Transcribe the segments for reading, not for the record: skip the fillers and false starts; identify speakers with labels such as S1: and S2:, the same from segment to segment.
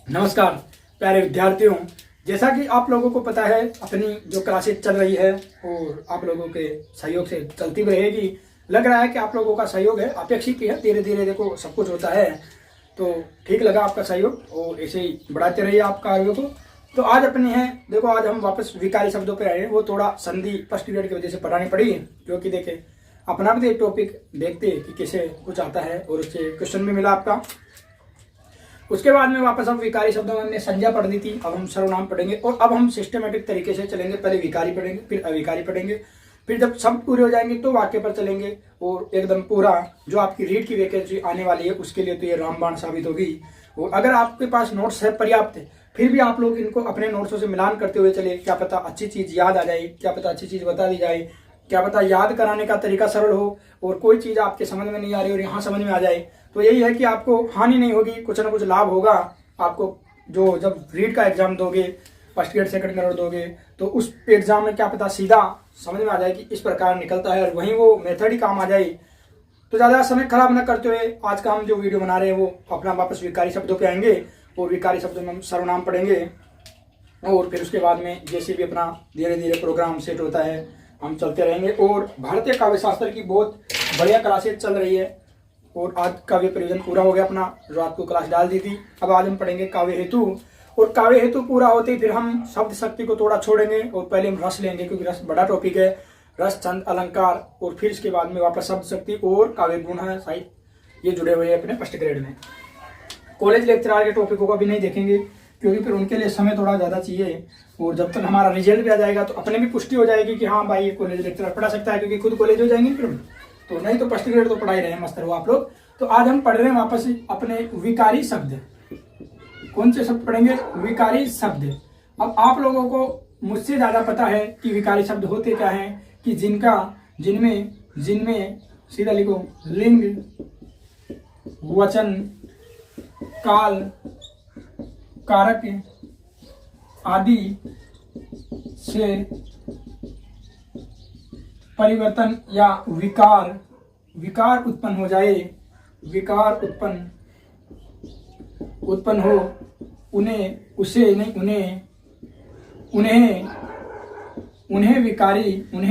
S1: नमस्कार प्यारे विद्यार्थियों, जैसा कि आप लोगों को पता है अपनी जो क्लासेस चल रही है और आप लोगों के सहयोग से चलती भी रहेगी। लग रहा है कि आप लोगों का सहयोग है, अपेक्षित ही है। धीरे धीरे देखो सब कुछ होता है, तो ठीक लगा आपका सहयोग और ऐसे ही बढ़ाते रहिए आप कार्यों को। तो आज अपनी है, देखो आज हम वापस विकारी शब्दों पर आए हैं। वो थोड़ा संधि फर्स्ट पीरियड की वजह से पढ़ानी पड़ी, क्योंकि देखे अपना भी एक टॉपिक देखते कि कैसे कुछ आता है और उससे क्वेश्चन भी मिला आपका। उसके बाद में वापस हम विकारी शब्दों में हमने संज्ञा पढ़ दी थी, अब हम सर्वनाम पढ़ेंगे और अब हम सिस्टमेटिक तरीके से चलेंगे। पहले विकारी पढ़ेंगे, फिर अविकारी पढ़ेंगे, फिर जब सब पूरे हो जाएंगे तो वाक्य पर चलेंगे और एकदम पूरा जो आपकी रीड की वैकेंसी आने वाली है उसके लिए तो ये रामबाण साबित होगी। और अगर आपके पास नोट्स है पर्याप्त है, फिर भी आप लोग इनको अपने नोट्सों से मिलान करते हुए चले। क्या पता अच्छी चीज याद आ जाए, क्या पता अच्छी चीज बता दी जाए, क्या पता याद कराने का तरीका सरल हो और कोई चीज आपके समझ में नहीं आ रही और यहाँ समझ में आ जाए। तो यही है कि आपको हानि नहीं होगी, कुछ ना कुछ लाभ होगा आपको। जो जब रीड का एग्जाम दोगे, फर्स्ट ग्रेड सेकंड ग्रेड दोगे, तो उस एग्जाम में क्या पता सीधा समझ में आ जाए कि इस प्रकार निकलता है और वहीं वो मेथड ही काम आ जाए। तो ज़्यादा समय खराब न करते हुए आज का हम जो वीडियो बना रहे हैं वो अपना वापस विकारी शब्दों पे आएंगे और विकारी शब्दों में हम सर्वनाम पढ़ेंगे और फिर उसके बाद में जैसे भी अपना धीरे धीरे प्रोग्राम सेट होता है हम चलते रहेंगे। और भारतीय काव्य शास्त्र की बहुत बढ़िया क्लासेज चल रही है और आज काव्य प्रयोजन पूरा हो गया अपना, रात को क्लास डाल दी थी। अब आज हम पढ़ेंगे काव्य हेतु और काव्य हेतु पूरा होते ही फिर हम शब्द शक्ति को थोड़ा छोड़ेंगे और पहले हम रस लेंगे, क्योंकि रस बड़ा टॉपिक है। रस, छंद, अलंकार और फिर इसके बाद में वापस शब्द शक्ति और काव्य गुण है साहित्य, ये जुड़े हुए हैं अपने फर्स्ट ग्रेड में। कॉलेज लेक्चरर के टॉपिकों को भी नहीं देखेंगे, क्योंकि फिर उनके लिए समय थोड़ा ज़्यादा चाहिए और जब तक हमारा रिजल्ट भी आ जाएगा तो अपने भी पुष्टि हो जाएगी कि हाँ भाई ये कॉलेज लेक्चरर पढ़ा सकता है, क्योंकि खुद कॉलेज हो जाएंगे फिर तो। नहीं तो फर्स्ट ग्रेड तो पढ़ा ही रहे मस्त रहो आप लोग। तो आज हम पढ़ रहे हैं वापस अपने विकारी शब्द। कौन से शब्द पढ़ेंगे? विकारी शब्द। अब आप लोगों को मुझसे ज्यादा पता है कि विकारी शब्द होते क्या हैं, कि जिनमें सीधा लिखो लिंग, वचन, काल, कारक आदि से परिवर्तन या विकार उत्पन्न हो जाए, विकार उत्पन्न हो, उन्हें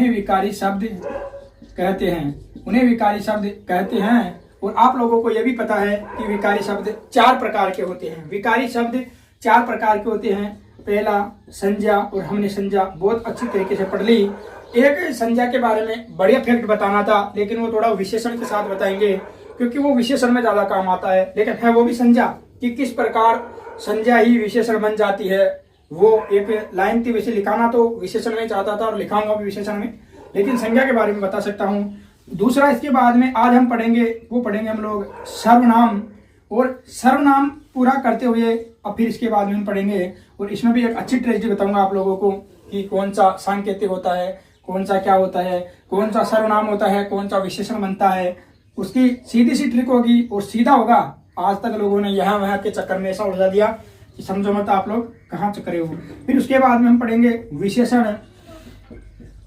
S1: विकारी शब्द कहते हैं। उन्हें विकारी शब्द कहते हैं। और आप लोगों को यह भी पता है कि विकारी शब्द 4 प्रकार के होते हैं। विकारी शब्द 4 प्रकार के होते हैं। पहला संज्ञा, और हमने संज्ञा बहुत अच्छी तरीके से पढ़ ली। एक संज्ञा के बारे में बढ़िया फैक्ट बताना था, लेकिन वो थोड़ा विशेषण के साथ बताएंगे, क्योंकि वो विशेषण में ज्यादा काम आता है। लेकिन है वो भी संज्ञा कि किस प्रकार संज्ञा ही विशेषण बन जाती है। वो एक लाइन थी, वैसे लिखाना तो विशेषण में चाहता था और लिखाऊंगा भी विशेषण में, लेकिन संज्ञा के बारे में बता सकता हूँ। दूसरा, इसके बाद में आज हम पढ़ेंगे हम लोग सर्वनाम। और सर्वनाम पूरा करते हुए अब फिर इसके बाद में हम पढ़ेंगे, और इसमें भी एक अच्छी ट्रेजेडी बताऊंगा आप लोगों को कि कौन सा सांकेतिक होता है, कौन सा क्या होता है, कौन सा सर्वनाम होता है, कौन सा विशेषण बनता है। उसकी सीधी सी ट्रिक होगी और सीधा होगा। आज तक लोगों ने यहाँ वहाँ के चक्कर में ऐसा उलझा दिया कि समझो मत आप लोग कहाँ चक्करे हो। फिर उसके बाद में हम पढ़ेंगे विशेषण,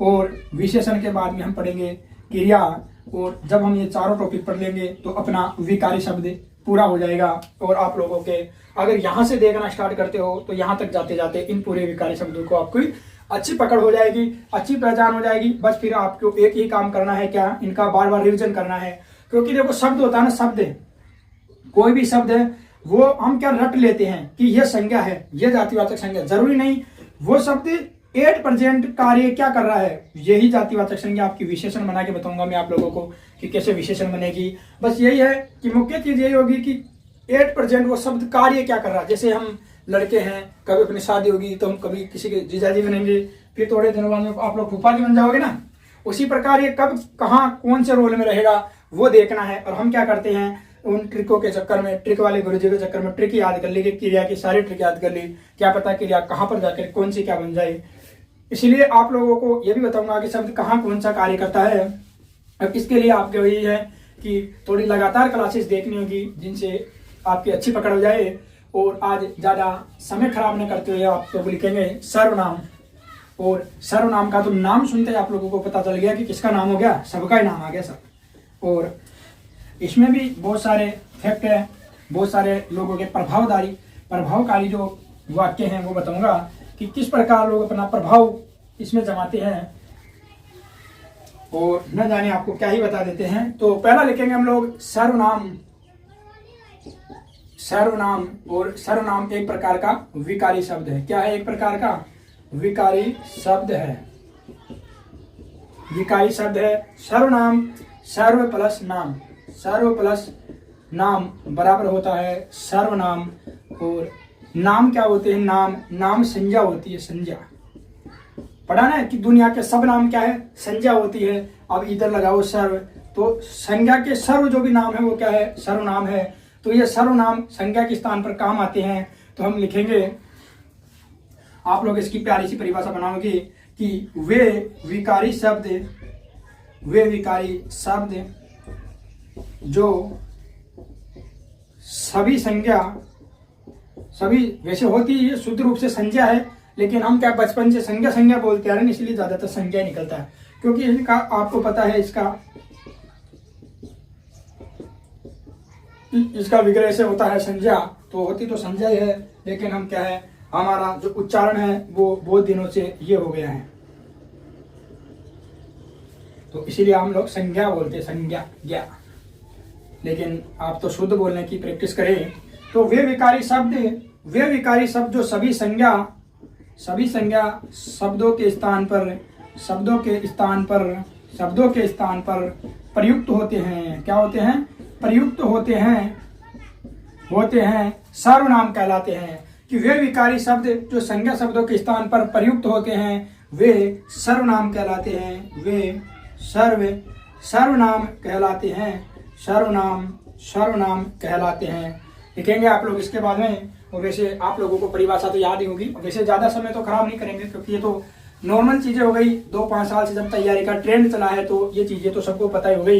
S1: और विशेषण के बाद में हम पढ़ेंगे क्रिया। और जब हम ये चारों टॉपिक पढ़ लेंगे तो अपना विकारी शब्द पूरा हो जाएगा। और आप लोगों के अगर यहाँ से देखना स्टार्ट करते हो तो यहाँ तक जाते जाते इन पूरे विकारी शब्दों को आपको अच्छी पकड़ हो जाएगी, अच्छी पहचान हो जाएगी। बस फिर आपको एक ही काम करना है, क्या, इनका बार बार रिविजन करना है। क्योंकि देखो शब्द होता है ना, शब्द कोई भी शब्द है वो हम क्या रट लेते हैं कि यह संज्ञा है, यह जातिवाचक संज्ञा। जरूरी नहीं, वो शब्द एट प्रेजेंट कार्य क्या कर रहा है, यही जातिवाचक संज्ञा आपकी विशेषण बना के बताऊंगा मैं आप लोगों को कि कैसे विशेषण बनेगी। बस यही है कि मुख्य चीज यही होगी कि एट प्रेजेंट वो शब्द कार्य क्या कर रहा है। जैसे हम लड़के हैं, कभी अपनी शादी होगी तो हम कभी किसी के जीजाजी बनेंगे, फिर थोड़े दिनों बाद में आप लोग फूफा जी बन जाओगे ना। उसी प्रकार ये कब कहाँ कौन से रोल में रहेगा वो देखना है। और हम क्या करते हैं, उन ट्रिकों के चक्कर में, ट्रिक वाले गुरुजी के चक्कर में ट्रिक याद कर ली, क्रिया की सारी ट्रिक याद कर ली, क्या पता क्रिया कहाँ पर जाकर कौन सी क्या बन जाए। इसलिए आप लोगों को यह भी बताऊंगा कि शब्द कहाँ कौन सा कार्य करता है। अब इसके लिए आपके वही है कि थोड़ी लगातार क्लासेस देखनी होगी, जिनसे आपकी अच्छी पकड़ हो जाए। और आज ज्यादा समय खराब न करते हुए आप लोग लिखेंगे सर्वनाम। और सर्वनाम का तो नाम सुनते आप लोगों को पता चल गया कि किसका नाम हो गया, सबका ही नाम आ गया सब। और इसमें भी बहुत सारे फैक्ट है, बहुत सारे लोगों के प्रभावदारी प्रभावकारी जो वाक्य हैं वो बताऊंगा कि किस प्रकार लोग अपना प्रभाव इसमें जमाते हैं, और न जाने आपको क्या ही बता देते हैं। तो पहला लिखेंगे हम लोग सर्वनाम। सर्वनाम, और सर्वनाम एक प्रकार का विकारी शब्द है। क्या है? एक प्रकार का विकारी शब्द है। विकारी शब्द है सर्वनाम। सर्व प्लस नाम, सर्व प्लस नाम बराबर होता है सर्वनाम। और नाम क्या होते हैं? नाम, नाम संज्ञा होती है। संज्ञा पढ़ा ना कि दुनिया के सब नाम क्या है? संज्ञा होती है। अब इधर लगाओ सर्व, तो संज्ञा के सर्व जो भी नाम है वो क्या है? सर्वनाम है। तो ये सर्वनाम संज्ञा के स्थान पर काम आते हैं। तो हम लिखेंगे, आप लोग इसकी प्यारी सी परिभाषा बनाओगे कि वे विकारी शब्द, वे विकारी शब्द जो सभी संज्ञा, सभी वैसे होती है शुद्ध रूप से संज्ञा है, लेकिन हम क्या बचपन से संज्ञा संज्ञा बोलते आ रहे हैं, इसलिए ज्यादातर संज्ञा निकलता है। क्योंकि इनका आपको पता है इसका विग्रह से होता है संज्ञा, तो होती तो संज्ञा ही है, लेकिन हम क्या है, हमारा जो उच्चारण है वो बहुत दिनों से ये हो गया है, तो इसीलिए हम लोग संज्ञा बोलते, संज्ञा ज्ञा। लेकिन आप तो शुद्ध बोलने की प्रैक्टिस करें। तो वे विकारी शब्द, वे विकारी शब्द जो सभी संज्ञा शब्दों के स्थान पर प्रयुक्त होते हैं। क्या होते हैं? प्रयुक्त होते हैं सर्वनाम कहलाते हैं। कि वे विकारी शब्द जो संज्ञा शब्दों के स्थान पर प्रयुक्त होते हैं वे सर्वनाम कहलाते हैं। वे सर्वनाम कहलाते हैं। सर्वनाम कहलाते हैं। लिखेंगे आप लोग इसके बाद में। और वैसे आप लोगों को परिभाषा तो याद ही होगी, वैसे ज्यादा समय तो खराब नहीं करेंगे, क्योंकि ये तो नॉर्मल चीजें हो गई। 2-5 साल से जब तैयारी का ट्रेंड चला है तो ये चीजें तो सबको पता ही हो गई।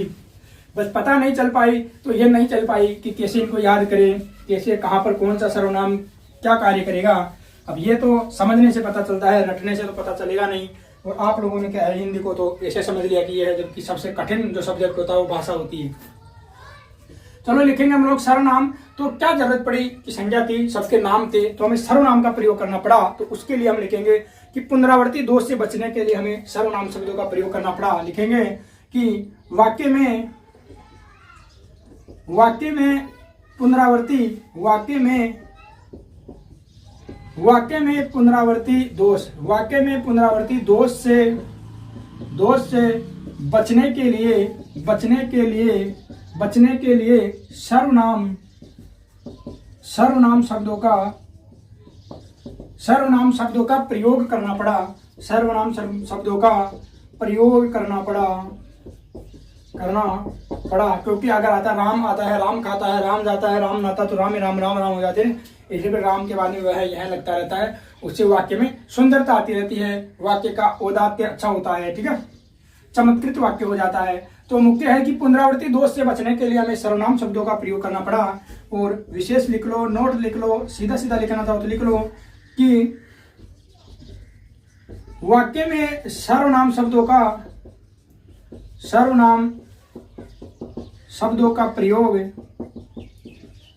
S1: बस पता नहीं चल पाई तो ये नहीं चल पाई कि कैसे इनको याद करें, कैसे कहाँ पर कौन सा सर्वनाम क्या कार्य करेगा। अब ये तो समझने से पता चलता है, रटने से तो पता चलेगा नहीं। और आप लोगों ने क्या है, हिंदी को तो ऐसे समझ लिया कि ये है, जबकि सबसे कठिन जो सब्जेक्ट होता है वो भाषा होती है। चलो लिखेंगे हम लोग सर्वनाम। तो क्या जरूरत पड़ी कि संज्ञा थी, सबके नाम थे, तो हमें सर्वनाम का प्रयोग करना पड़ा। तो उसके लिए हम लिखेंगे कि पुनरावृत्ति दोष से बचने के लिए हमें सर्वनाम शब्दों का प्रयोग करना पड़ा। लिखेंगे कि वाक्य में पुनरावृत्ति दोष से बचने के लिए सर्वनाम शब्दों का प्रयोग करना पड़ा। सर्वनाम शब्दों का प्रयोग करना पड़ा। क्योंकि अगर राम आता है, राम खाता है, राम जाता है, राम नाता, तो राम हो जाते हैं। इसी पर राम के बाद में वह यह लगता रहता है, उससे वाक्य में सुंदरता आती रहती है, वाक्य का औदात्य अच्छा होता है, ठीक है, चमत्कृत वाक्य हो जाता है। तो मुख्य है कि पुनरावृत्ति दोष से बचने के लिए हमें सर्वनाम शब्दों का प्रयोग करना पड़ा। और विशेष लिख लो, नोट लिख लो, सीधा लिखना चाहो तो लिख लो कि वाक्य में सर्वनाम शब्दों का प्रयोग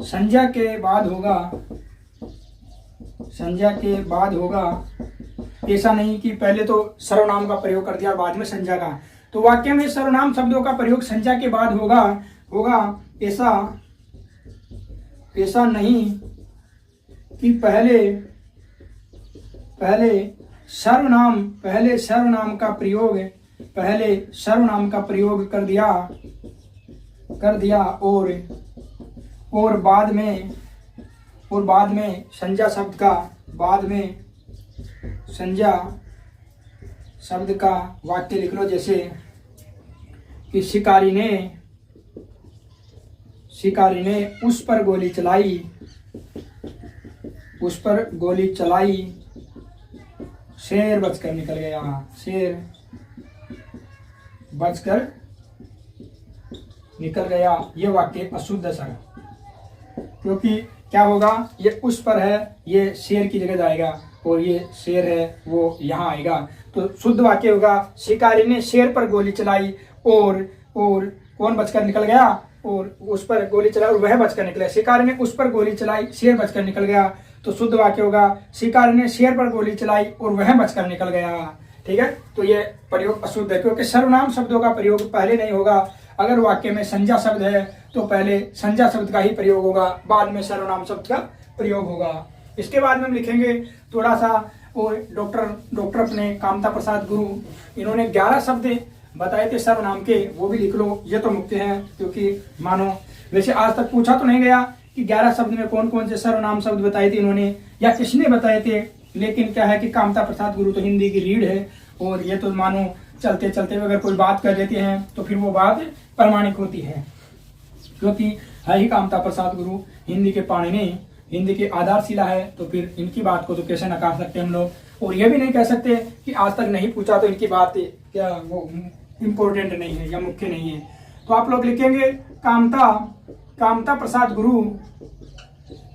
S1: संज्ञा के बाद होगा। ऐसा नहीं कि पहले तो सर्वनाम का प्रयोग कर दिया बाद में संज्ञा का। तो वाक्य में सर्वनाम शब्दों का प्रयोग संज्ञा के बाद होगा। ऐसा नहीं कि पहले सर्वनाम का प्रयोग कर दिया और बाद में संज्ञा शब्द का वाक्य लिख लो। जैसे कि शिकारी ने उस पर गोली चलाई, शेर बचकर निकल गया। ये वाक्य अशुद्ध है, क्योंकि क्या होगा, ये उस पर है, ये शेर की जगह जाएगा, और ये शेर है वो यहाँ आएगा। तो शुद्ध वाक्य होगा, शिकारी ने शेर पर गोली चलाई और कौन बचकर निकल गया? और उस पर गोली चलाई और वह बचकर निकला। शिकारी ने उस पर गोली चलाई, शेर बचकर निकल गया। तो शुद्ध वाक्य होगा शिकारी ने शेर पर गोली चलाई और वह बचकर निकल गया। ठीक है, तो ये प्रयोग अशुद्ध है क्योंकि सर्वनाम शब्दों का प्रयोग पहले नहीं होगा। अगर वाक्य में संज्ञा शब्द है तो पहले संज्ञा शब्द का ही प्रयोग होगा, बाद में सर्वनाम शब्द का प्रयोग होगा। इसके बाद में हम लिखेंगे थोड़ा सा, और डॉक्टर अपने कामता प्रसाद गुरु, इन्होंने 11 शब्द बताए थे सर्वनाम के, वो भी लिख लो। ये तो मुख्य हैं क्योंकि मानो वैसे आज तक पूछा तो नहीं गया कि 11 शब्द में कौन कौन से सर्वनाम शब्द बताए थे इन्होंने या किसने बताए थे, लेकिन क्या है कि कामता प्रसाद गुरु तो हिंदी की रीढ़ है और ये तो मानो चलते चलते अगर कोई बात कर देते हैं तो फिर वो बात प्रमाणिक होती है, क्योंकि है ही कामता प्रसाद गुरु हिंदी के पाणिनि, हिंदी की आधारशिला है। तो फिर इनकी बात को तो कैसे नकार सकते हैं हम लोग। और ये भी नहीं कह सकते कि आज तक नहीं पूछा तो इनकी बात क्या वो इम्पोर्टेंट नहीं है या मुख्य नहीं है। तो आप लोग लिखेंगे कामता प्रसाद गुरु,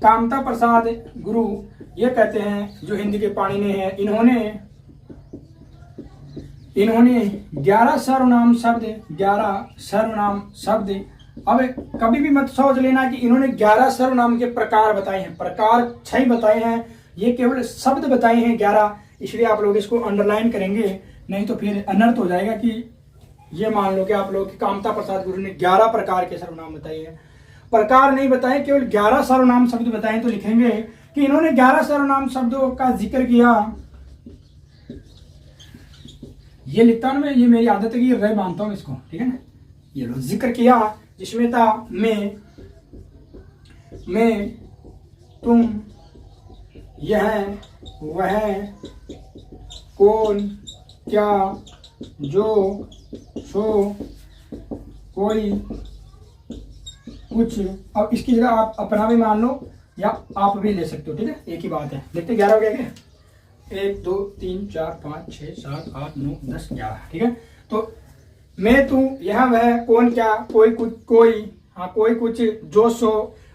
S1: कामता प्रसाद गुरु ये कहते हैं जो हिंदी के पाणिनि हैं, इन्होंने 11 सर्वनाम शब्द। अब कभी भी मत सोच लेना कि इन्होंने 11 सर्वनाम के प्रकार बताए हैं, प्रकार 6 बताए हैं, ये केवल शब्द बताए हैं 11, इसलिए आप लोग इसको अंडरलाइन करेंगे, नहीं तो फिर अनर्थ हो जाएगा कि ये मान लो कि आप लोग कामता प्रसाद गुरु ने 11 प्रकार के सर्वनाम बताए हैं। प्रकार नहीं बताए, केवल 11 सर्वनाम शब्द बताए। तो लिखेंगे कि इन्होंने 11 सर्वनाम शब्दों का जिक्र किया। ये लिखता हूं मैं, ये मेरी आदत है कि ये रह मानता हूं इसको, ठीक है ना। ये लो, जिक्र किया जिसमें था मैं, तुम, यह, वह, कौन, क्या, जो, सो, कोई, कुछ। अब इसकी जगह आप अपना भी मान लो या आप भी ले सकते हो, ठीक है, एक ही बात है। देखते 11 हो गया क्या? 1 2 3 4 5 6 7 8 9 10 11, ठीक है। तो मैं, तू, यह, वह, कौन, क्या, कोई, कुछ, कोई, कुछ, जो, सो।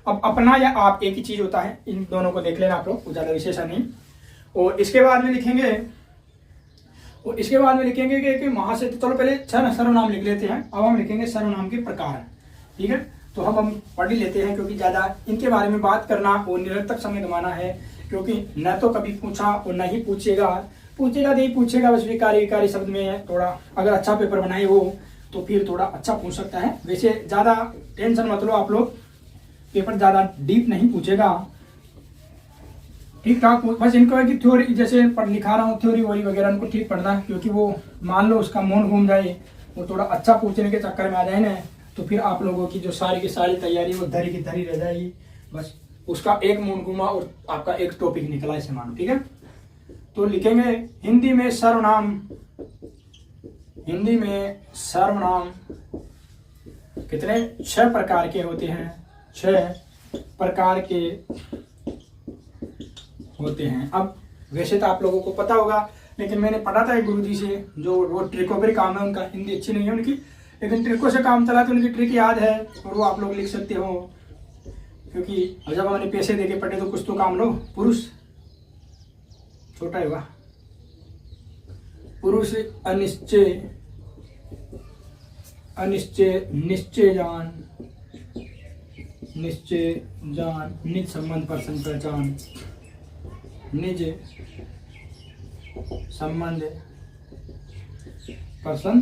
S1: अब अपना या आप एक ही चीज होता है, इन दोनों को देख लेना आप लोग, ज्यादा विशेषण नहीं। और इसके बाद में लिखेंगे कि महाशय, चलो पहले सर्वनाम लिख लेते हैं। अब हम लिखेंगे सर्वनाम के प्रकार, ठीक है। तो हम पढ़ ही लेते हैं क्योंकि ज्यादा इनके बारे में बात करना और निरर्थक समय गंवाना है, क्योंकि न तो कभी पूछा और न ही पूछेगा नहीं पूछेगा। बस विकारी शब्द में थोड़ा अगर अच्छा पेपर बनाए हो तो फिर थोड़ा अच्छा पूछ सकता है। वैसे ज्यादा टेंशन मत लो आप लोग, पेपर ज्यादा डीप नहीं पूछेगा, ठीक ठाक। बस इनको है कि थ्योरी जैसे पढ़ लिखा रहा हूँ, थ्योरी वोरी वगैरह उनको ठीक पढ़ना है, क्योंकि वो मान लो उसका मन घूम जाए, वो थोड़ा अच्छा पूछने के चक्कर में आ जाए ना, तो फिर आप लोगों की जो सारी की सारी तैयारी वो धरी की धरी रह जाएगी। बस उसका एक मूड घुमा और आपका एक टॉपिक निकला, ऐसे मानो, ठीक है। तो लिखेंगे हिंदी में सर्वनाम कितने? 6 प्रकार के होते हैं, 6 प्रकार के होते हैं। अब वैसे तो आप लोगों को पता होगा, लेकिन मैंने पढ़ा था एक गुरुजी से, जो वो ट्रिकों पर काम है उनका, हिंदी अच्छी नहीं है उनकी, लेकिन ट्रिकों से काम चला तो उनकी ट्रिक याद है और वो आप लोग लिख सकते हो, क्योंकि जब हमने पैसे देके पढ़े तो कुछ तो काम लो। पुरुष छोटा होगा, पुरुष अनिश्चय, निश्चय जान, निज संबंध पर्सन पहचान, निज संबंध पर्सन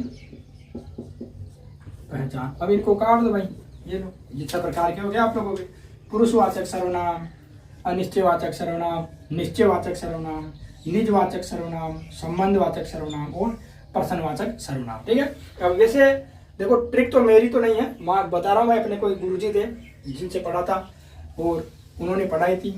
S1: पहचान। अब इनको काट दो भाई, ये लो, ये 6 प्रकार के हो गए आप लोगों के। पुरुषवाचक सर्वनाम, अनिश्चयवाचक सर्वनाम, निश्चयवाचक सर्वनाम, निजवाचक सर्वनाम, संबंधवाचक सर्वनाम और पर्सनवाचक सर्वनाम, ठीक है। अब वैसे देखो, ट्रिक तो मेरी तो नहीं है, मैं बता रहा हूँ, मैं अपने कोई गुरुजी थे जिनसे पढ़ा था और उन्होंने पढ़ाई थी,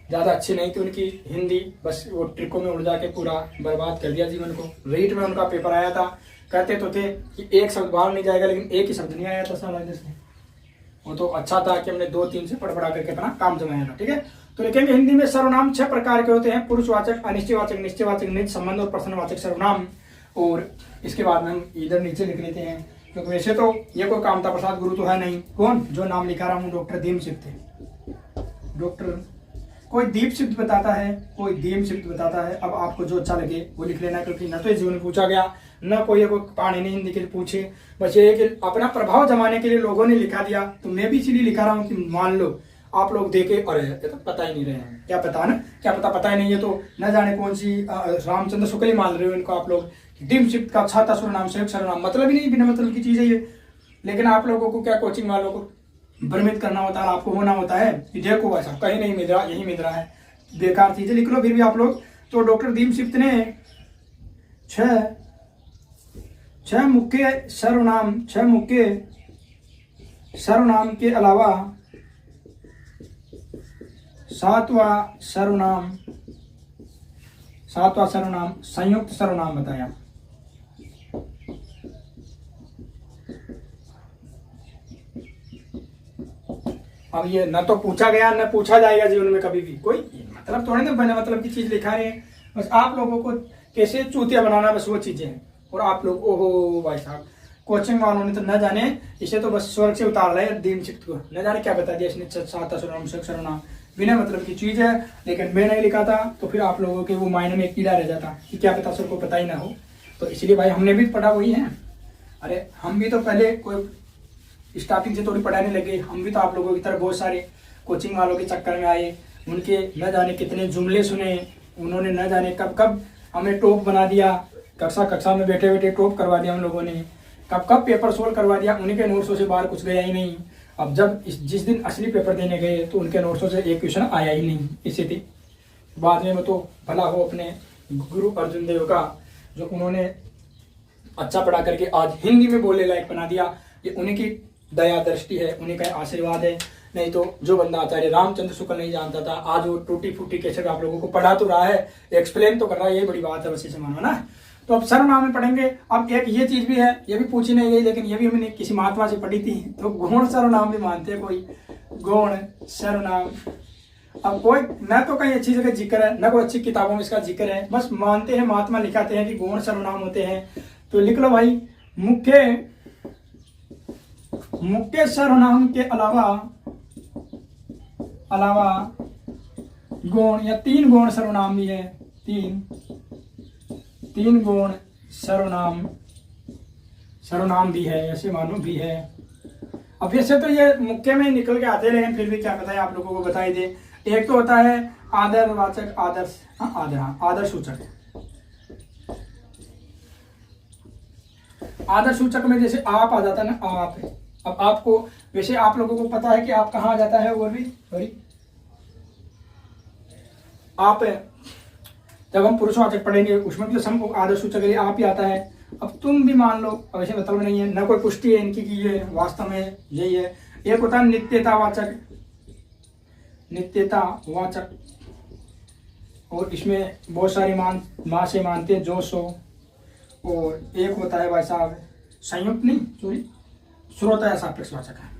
S1: ज़्यादा अच्छी नहीं थी उनकी हिंदी, बस वो ट्रिकों में उड़ जाके पूरा बर्बाद कर दिया जीवन को। रीट में उनका पेपर आया था, कहते तो थे कि एक शब्द बाहर नहीं जाएगा, लेकिन एक ही शब्द नहीं आया था साला जैसे। वो तो अच्छा था कि हमने 2-3 से पढ़ करके अपना काम जमाया था, ठीक है। तो लिखेंगे हिंदी में सर्वनाम 6 प्रकार के होते हैं, पुरुषवाचक, अनिश्चयवाचक, निश्चयवाचक, निज संबंध और पर्सनवाचक सर्वनाम। और इसके बाद में हम इधर नीचे लिख लेते हैं, क्योंकि वैसे तो ये कोई कामता प्रसाद गुरु तो है नहीं। कौन? जो नाम लिखा रहा हूँ, डॉक्टर दीमसिद्ध थे। डॉक्टर कोई दीपसिद्ध बताता है, कोई दीमसिद्ध बताता है। अब आपको जो अच्छा लगे वो लिख लेना, क्योंकि न तो इस जीवन में पूछा गया, न कोई पानी नहीं हिंदी के लिए पूछे, बस ये कि अपना प्रभाव जमाने के लिए लोगों ने लिखा दिया। तो मैं भी इसीलिए लिखा रहा हूँ कि मान लो आप लोग देखे और ये तो पता ही नहीं रहे हैं, क्या पता ना, क्या पता ही नहीं है, तो न जाने कौन सी रामचंद्र शुक्ल ही मान रहे हो इनको आप लोग। डिम शिफ्ट का छाता सर्वनाम संयुक्त सर्वनाम मतलब ही नहीं, बिना मतलब की चीज है ये। लेकिन आप लोगों को क्या कोचिंग वालों को भ्रमित करना होता है, आपको होना होता है कि देखो वैसा कहीं नहीं मिल रहा, यही मिल रहा है, बेकार चीजें लिख लो फिर भी आप लोग। तो डॉक्टर दीमशिफ्ट ने छह मुख्य सर्वनाम के अलावा सातवां सर्वनाम संयुक्त सर्वनाम बताया। अब ये न तो पूछा गया न पूछा जाएगा जीवन में कभी भी, कोई मतलब थोड़ी ना बिना मतलब की चीज लिखा रहे हैं, बस आप लोगों को कैसे चूतिया बनाना, बस वो चीजें हैं। और आप लोग ओहो भाई साहब, कोचिंग वालों ने तो न जाने इसे तो बस स्वर्ग से उतार रहा है दीमशिफ्ट को, न जाने क्या बता दिया इसने, साता सर्वनाम बिना मतलब की चीज है। लेकिन मैं नहीं लिखा था तो फिर आप लोगों के वो मायने में कीड़ा रह जाता कि क्या पता सर को पता ही ना हो। तो इसलिए भाई हमने भी पढ़ा वही है, अरे हम भी तो पहले कोई स्टार्टिंग से थोड़ी पढ़ाने लगे, हम भी तो आप लोगों की तरह बहुत सारे कोचिंग वालों के चक्कर में आए, उनके न जाने कितने जुमले सुने, उन्होंने न जाने कब कब हमें टॉप बना दिया, कक्षा में बैठे बैठे टॉप करवा दिया हम लोगों ने, कब कब पेपर सोल्व करवा दिया, उनके नोट्सों से बाहर कुछ गया ही नहीं। अब जब जिस दिन असली पेपर देने गए तो उनके नोट्सों से एक क्वेश्चन आया ही नहीं, इसी थी। बाद में तो भला हो अपने गुरु अर्जुन देव का, जो उन्होंने अच्छा पढ़ा करके आज हिंदी में बोलने लायक बना दिया, ये उन्हीं की दया दृष्टि है, उन्हीं का आशीर्वाद है। नहीं तो जो बंदा आचार्य रामचंद्र शुक्ल नहीं जानता था, आज वो टूटी फूटी कैसे आप लोगों को पढ़ा तो रहा है, एक्सप्लेन तो कर रहा है, ये बड़ी बात है, बस इसे मानो ना। तो अब सर्वनाम में पढ़ेंगे। अब एक ये चीज भी है, ये भी पूछी नहीं गई लेकिन ये भी हमने किसी महात्मा से पढ़ी थी, तो गौण सर्वनाम भी मानते हैं कोई, गौण सर्वनाम। अब कोई न तो कहीं अच्छी जगह जिक्र है, न कोई अच्छी किताबों में इसका जिक्र है, बस मानते हैं, महात्मा लिखाते हैं कि गौण सर्वनाम होते हैं। तो लिख लो भाई, मुख्य सर्वनाम के अलावा गौण या तीन गौण सर्वनाम भी है, तीन गौण सर्वनाम भी है, ऐसे मानो भी है। अब वैसे तो ये मुख्य में निकल के आते हैं, लेकिन फिर भी क्या पता है आप लोगों को बताई दे। एक तो होता है आदरवाचक, आदर सूचक। आदर सूचक में जैसे आप आ जाता है ना, आप। अब आपको वैसे आप लोगों को पता है कि आप कहाँ आ जाता है, और भी सॉरी आप है। जब हम पुरुषवाचक पढ़ेंगे उसमें भी सम आदर सूचक आप ही आता है। अब तुम भी मान लो, अब ऐसे मतलब नहीं है, न कोई पुष्टि है इनकी कि ये वास्तव में यही है। एक होता है नित्यतावाचक, और इसमें बहुत सारी माँ से मानते हैं जो सो। और एक होता है भाई साहब संयुक्त नहीं, सॉरी, श्रोता या सापेक्ष वाचक है,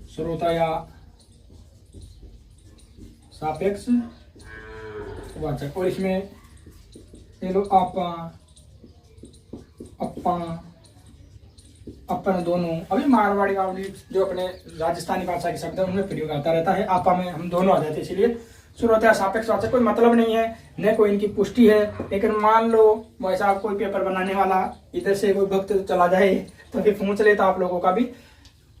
S1: श्रोता या सापेक्ष वाचक। और इसमें ये लोग आपा, अपन दोनों, अभी मारवाड़ी वाली जो अपने राजस्थानी भाषा के शब्द है उनमें प्रयोग आता रहता है, आपा में हम दोनों आ जाते हैं। इसलिए श्रोता या सापेक्ष वाचक कोई मतलब नहीं है, न कोई इनकी पुष्टि है। लेकिन मान लो वैसा आप कोई पेपर बनाने वाला इधर से कोई भक्त चला जाए तो फिर पूछ ले, तो आप लोगों का भी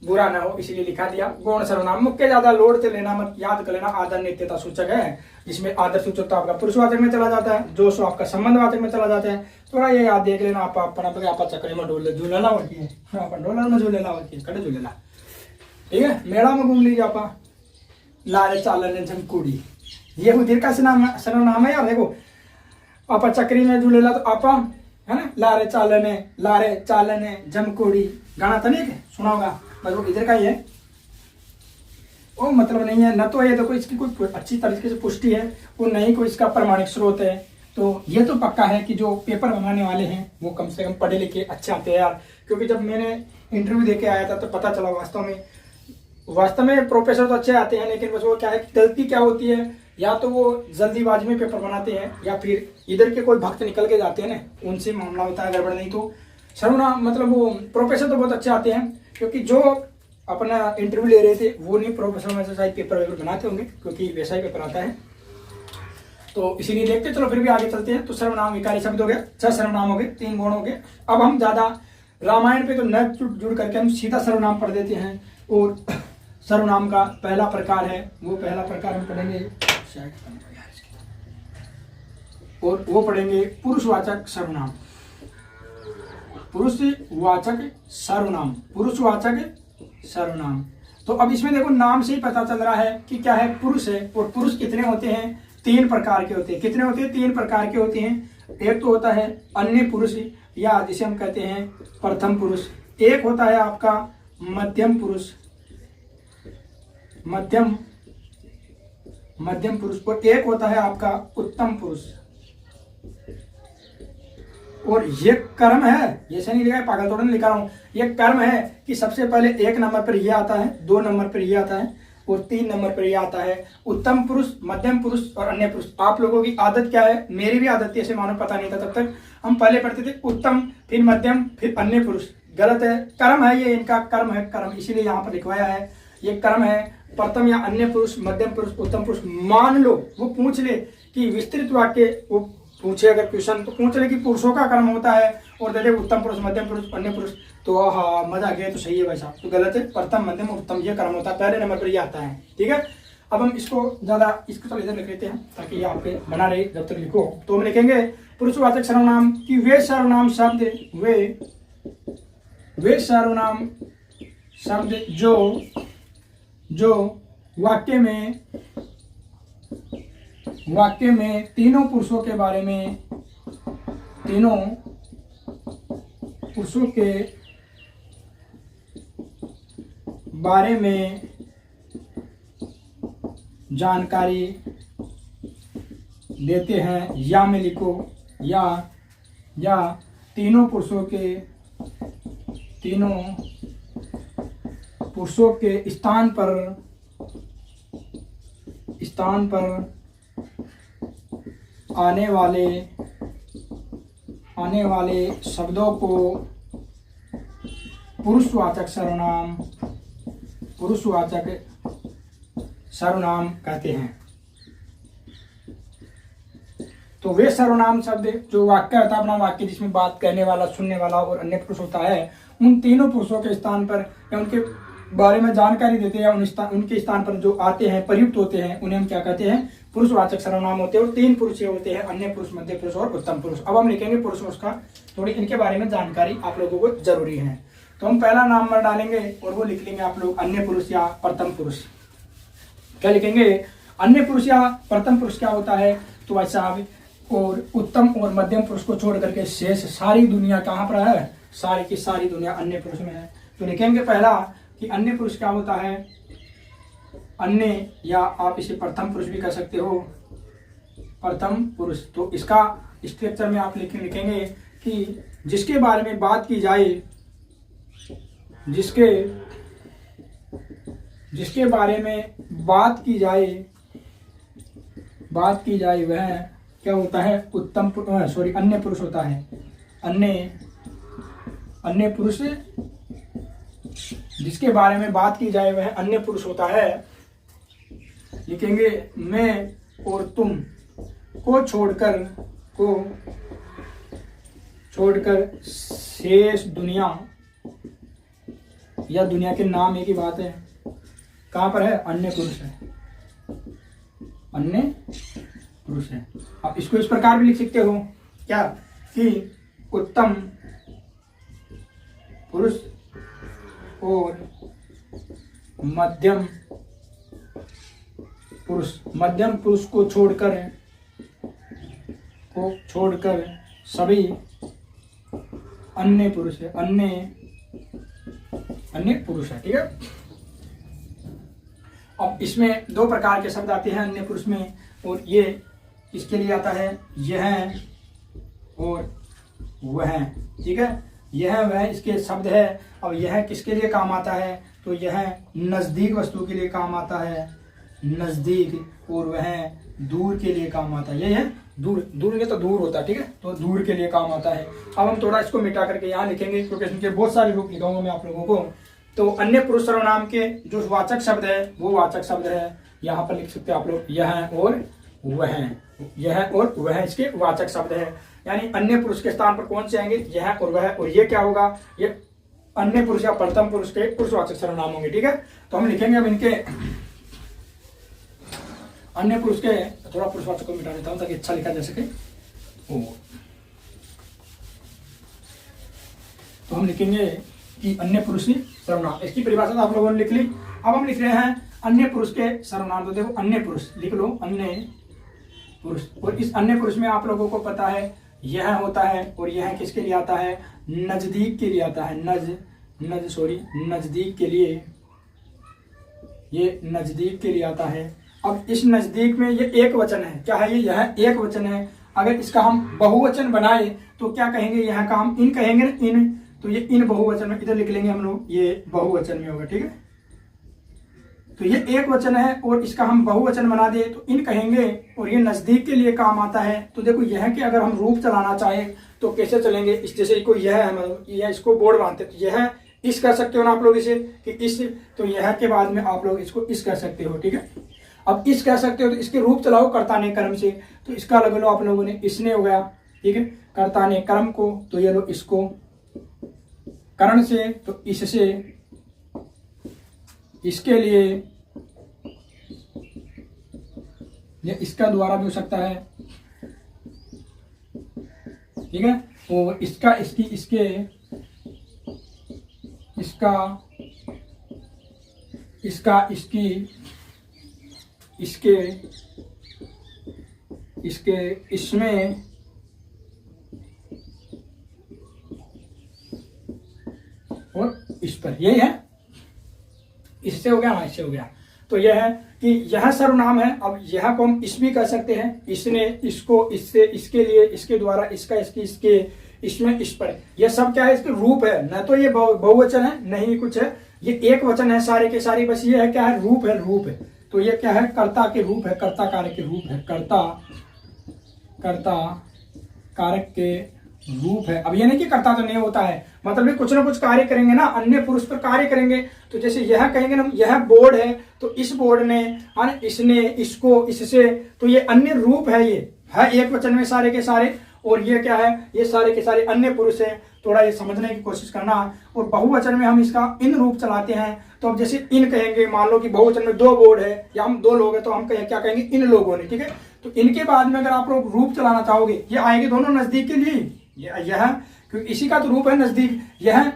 S1: बुरा ना हो, इसलिए लिखा दिया गौण सर्वनाम। मुख्य ज्यादा लोड से लेना मत, याद कर लेना। आदर नित्यता सूचक है, जिसमें आदर सूचक तो आपका पुरुषवाचक में चला जाता है, जो सो आपका संबंधवाचक में चला जाता है। थोड़ा ये याद देख लेना, आप चक्कर में झूलेला होती है, डोलर में झूलेला होती है, कड़े झूलेला, ठीक है। मेला में घूम लीजिए आप, लारे चालन झमकुड़ी, ये उधर का सर्वनाम है यार। देखो आपा चक्री में झूलेला तो आपा है ना, लारे चालने झमकुड़ी, गाना तो नहीं सुना होगा, बस वो इधर का ही है, वो मतलब नहीं है। न तो ये देखो इसकी कोई अच्छी तरीके से पुष्टि है, वो नहीं कोई इसका प्रमाणिक स्रोत है। तो ये तो पक्का है कि जो पेपर बनाने वाले हैं वो कम से कम पढ़े लिखे अच्छे आते हैं यार। क्योंकि जब मैंने इंटरव्यू देके आया था तो पता चला वास्तव में प्रोफेसर तो अच्छे आते हैं, लेकिन बस वो क्या है, गलती क्या होती है, या तो वो जल्दीबाजी में पेपर बनाते हैं, या फिर इधर के कोई भक्त निकल के जाते हैं ना, उनसे मामला होता है गड़बड़। नहीं तो सर्वनाम मतलब वो प्रोफेसर तो बहुत अच्छे आते हैं, क्योंकि जो अपना इंटरव्यू ले रहे थे वो नहीं प्रोफेसर में से शायद पेपर वेपर बनाते होंगे, क्योंकि वैसा ही पेपर आता है। तो इसीलिए देखते चलो फिर भी आगे चलते हैं। तो सर्वनाम विकारी शब्द हो गया, 6 सर्वनाम हो गए, 3 गुण हो गए। अब हम ज्यादा रामायण पे तो न जुड़ करके हम सीधा सर्वनाम पढ़ देते हैं। और सर्वनाम का पहला प्रकार है, वो पहला प्रकार हम पढ़ेंगे और वो पढ़ेंगे पुरुषवाचक सर्वनाम। पुरुषवाचक सर्वनाम, पुरुषवाचक सर्वनाम। तो अब इसमें देखो नाम से ही पता चल रहा है कि क्या है, पुरुष है। और पुरुष कितने होते हैं, 3 प्रकार के होते हैं। कितने होते हैं, 3 प्रकार के होते हैं। एक तो होता है अन्य पुरुष, या जिसे हम कहते हैं प्रथम पुरुष। एक होता है आपका मध्यम पुरुष, मध्यम पुरुष। और एक होता है आपका उत्तम पुरुष। और ये कर्म है, जैसे नहीं लिखा है, पागल थोड़ा नहीं लिखा रहा हूं, ये कर्म है कि सबसे पहले 1 नंबर पर ये आता है, 2 नंबर पर ये आता है और 3 नंबर पर ये आता है उत्तम पुरुष, मध्यम पुरुष और अन्य पुरुष। आप लोगों की आदत क्या है, मेरी भी आदत थी, ऐसे मानो पता नहीं था तब तक। हम पहले पढ़ते थे उत्तम, फिर मध्यम, फिर अन्य पुरुष। गलत है, कर्म है ये, इनका कर्म है, कर्म, इसीलिए यहाँ पर लिखवाया है। ये कर्म है, प्रथम या अन्य पुरुष, मध्यम पुरुष, उत्तम पुरुष। मान लो वो पूछ ले कि विस्तृत वाक्य, वो पूछे अगर क्वेश्चन तो पूछ ले कि पुरुषों का कर्म होता है और दे दे उत्तम पुरुष, मध्यम पुरुष, अन्य पुरुष, तो हाँ मजा आ गया, तो सही है भाई साहब। तो गलत है, प्रथम मध्यम उत्तम ये कर्म होता है, पहले नंबर पर ये आता है। ठीक है, अब हम इसको ज्यादा इसको तो इधर लिख लेते हैं ताकि ये आपके बना रहे जब तक लिखो। तो हम लिखेंगे पुरुषवाचक सर्वनाम कि वे सर्वनाम शब्द, वे सर्वनाम शब्द जो वाक्य में तीनों पुरुषों के बारे में, तीनों पुरुषों के बारे में जानकारी देते हैं, या में लिखो, या तीनों पुरुषों के स्थान पर आने वाले शब्दों को पुरुषवाचक सर्वनाम कहते हैं। तो वे सर्वनाम शब्द जो वाक्य होता है, अपना वाक्य जिसमें बात करने वाला, सुनने वाला और अन्य पुरुष होता है, उन तीनों पुरुषों के स्थान पर या उनके बारे में जानकारी देते हैं, उनके स्थान पर जो आते हैं, प्रयुक्त होते हैं, उन्हें हम क्या कहते हैं, पुरुषवाचक सर्वनाम होते हैं। और 3 पुरुष होते हैं, अन्य पुरुष, मध्य पुरुष और उत्तम पुरुष। अब हम लिखेंगे पुरुष, उसका थोड़ी इनके बारे में जानकारी आप लोगों को जरूरी है। तो हम पहला नाम डालेंगे और वो लिख लेंगे आप लोग अन्य पुरुष या प्रथम पुरुष। क्या लिखेंगे, अन्य पुरुष या प्रथम पुरुष क्या होता है, तो भाई साहब, और उत्तम और मध्यम पुरुष को छोड़ करके शेष सारी दुनिया कहाँ पर है, सारी की सारी दुनिया अन्य पुरुष में है। तो लिखेंगे पहला कि अन्य पुरुष क्या होता है, अन्य, या आप इसे प्रथम पुरुष भी कह सकते हो, प्रथम पुरुष। तो इसका स्ट्रक्चर में आप लिखेंगे कि जिसके बारे में बात की जाए, जिसके बारे में बात की जाए वह क्या होता है, अन्य पुरुष होता है। अन्य पुरुष, जिसके बारे में बात की जाए वह अन्य पुरुष होता है। लिखेंगे मैं और तुम को छोड़कर शेष दुनिया, या दुनिया के नाम एक ही बात है, कहाँ पर है, अन्य पुरुष है, अन्य पुरुष है। आप इसको इस प्रकार भी लिख सकते हो क्या, कि उत्तम पुरुष और मध्यम पुरुष को छोड़कर सभी अन्य पुरुष है, अन्य पुरुष है। ठीक है, अब इसमें 2 प्रकार के शब्द आते हैं अन्य पुरुष में, और ये इसके लिए आता है यह और वह। ठीक है, यह वह इसके शब्द है। अब यह किसके लिए काम आता है, तो यह नजदीक वस्तु के लिए काम आता है, नजदीक, और वह दूर के लिए काम आता है। यह है दूर में तो दूर होता है। ठीक है, तो दूर के लिए काम आता है। अब हम थोड़ा इसको मिटा करके यहाँ लिखेंगे, क्योंकि इनके बहुत सारे रूप लिखाऊंगा मैं आप लोगों को। तो अन्य पुरुष सर्वनाम के जो वाचक शब्द है, वो वाचक शब्द है, यहाँ पर लिख सकते हैं आप लोग यह और वह। यह और वह इसके वाचक शब्द है। यानी अन्य पुरुष के स्थान पर कौन से आएंगे, यह और वह, और ये क्या होगा, ये अन्य पुरुष या प्रथम पुरुष के पुरुषवाचक सर्वनाम होंगे। ठीक है, तो हम लिखेंगे अब इनके अन्य पुरुष के, थोड़ा पुरुषवाचक को मिटा देता हूं ताकि अच्छा लिखा जा सके। तो हम लिखेंगे कि अन्य पुरुष सर्वनाम, इसकी परिभाषा आप लोगों ने लिख ली। अब हम लिख रहे हैं अन्य पुरुष के सर्वनाम। तो देखो अन्य पुरुष लिख लो, अन्य पुरुष, और इस अन्य पुरुष में आप लोगों को पता है यह होता है, और यह किसके लिए आता है, नजदीक के लिए आता है, नजदीक के लिए, ये नजदीक के लिए आता है। अब इस नजदीक में ये एक वचन है, क्या है ये, यह एक वचन है। अगर इसका हम बहुवचन बनाए तो क्या कहेंगे, यहाँ का हम इन कहेंगे ना, इन, तो ये इन बहुवचन में इधर लिख लेंगे हम लोग, ये बहुवचन में होगा। ठीक है, तो ये एक वचन है और इसका हम बहुवचन बना दे तो इन कहेंगे, और ये नजदीक के लिए काम आता है। तो देखो यह कि अगर हम रूप चलाना चाहे तो कैसे चलेंगे, इस जैसे कोई यह है, मतलब यह, इसको बोर्ड बांधते तो यह इस कर सकते हो ना आप लोग इसे, कि इस, तो यह के बाद में आप लोग इसको इस कर सकते हो। ठीक है, अब इस कह सकते हो तो इसके रूप चलाओ कर्ता ने कर्म से, तो इसका लग लो आप लोगों ने, इसने हो गया। ठीक है, कर्ता ने कर्म को, तो ये लो इसको, करण से तो इससे, इसके लिए, ये इसका द्वारा भी हो सकता है। ठीक है, और इसका, इसकी, इसके, इसका, इसका, इसकी, इसके, इसके, इसमें, और इस पर, यही है। इससे हो गया, हाँ इससे हो गया। तो यह है कि यह सर्वनाम है। अब यह को हम इस भी कर सकते हैं, इसने, इसको, इससे, इसके लिए, इसके द्वारा, इसका, इसकी, इसके, इसमें, इस पर, यह सब क्या है, इसके रूप है। न तो ये बहुवचन है, नहीं कुछ है, ये एक वचन है सारे के सारे, बस ये है क्या है, रूप है, रूप है। तो ये क्या है, कर्ता के रूप है, कर्ता कारक के रूप है, कर्ता कारक के रूप है। अब ये नहीं कि कर्ता तो नहीं होता है, मतलब ये कुछ ना कुछ कार्य करेंगे ना, अन्य पुरुष पर कार्य करेंगे। तो जैसे यह कहेंगे ना, यह बोर्ड है, तो इस बोर्ड ने, इसने, इसको, इससे, तो ये अन्य रूप है, ये है एक वचन में सारे के सारे, और ये क्या है, ये सारे के सारे अन्य पुरुष हैं। थोड़ा ये समझने की कोशिश करना। और बहुवचन में हम इसका इन रूप चलाते हैं। तो अब जैसे इन कहेंगे, मान लो कि बहुवचन में दो बोर्ड है या हम दो लोग हैं, तो हम क्या कहेंगे, इन लोगों ने। ठीक है, तो इनके बाद में अगर आप लोग रूप चलाना चाहोगे, ये आएंगे दोनों नजदीक के लिए, यह क्योंकि इसी का तो रूप है नजदीक, यह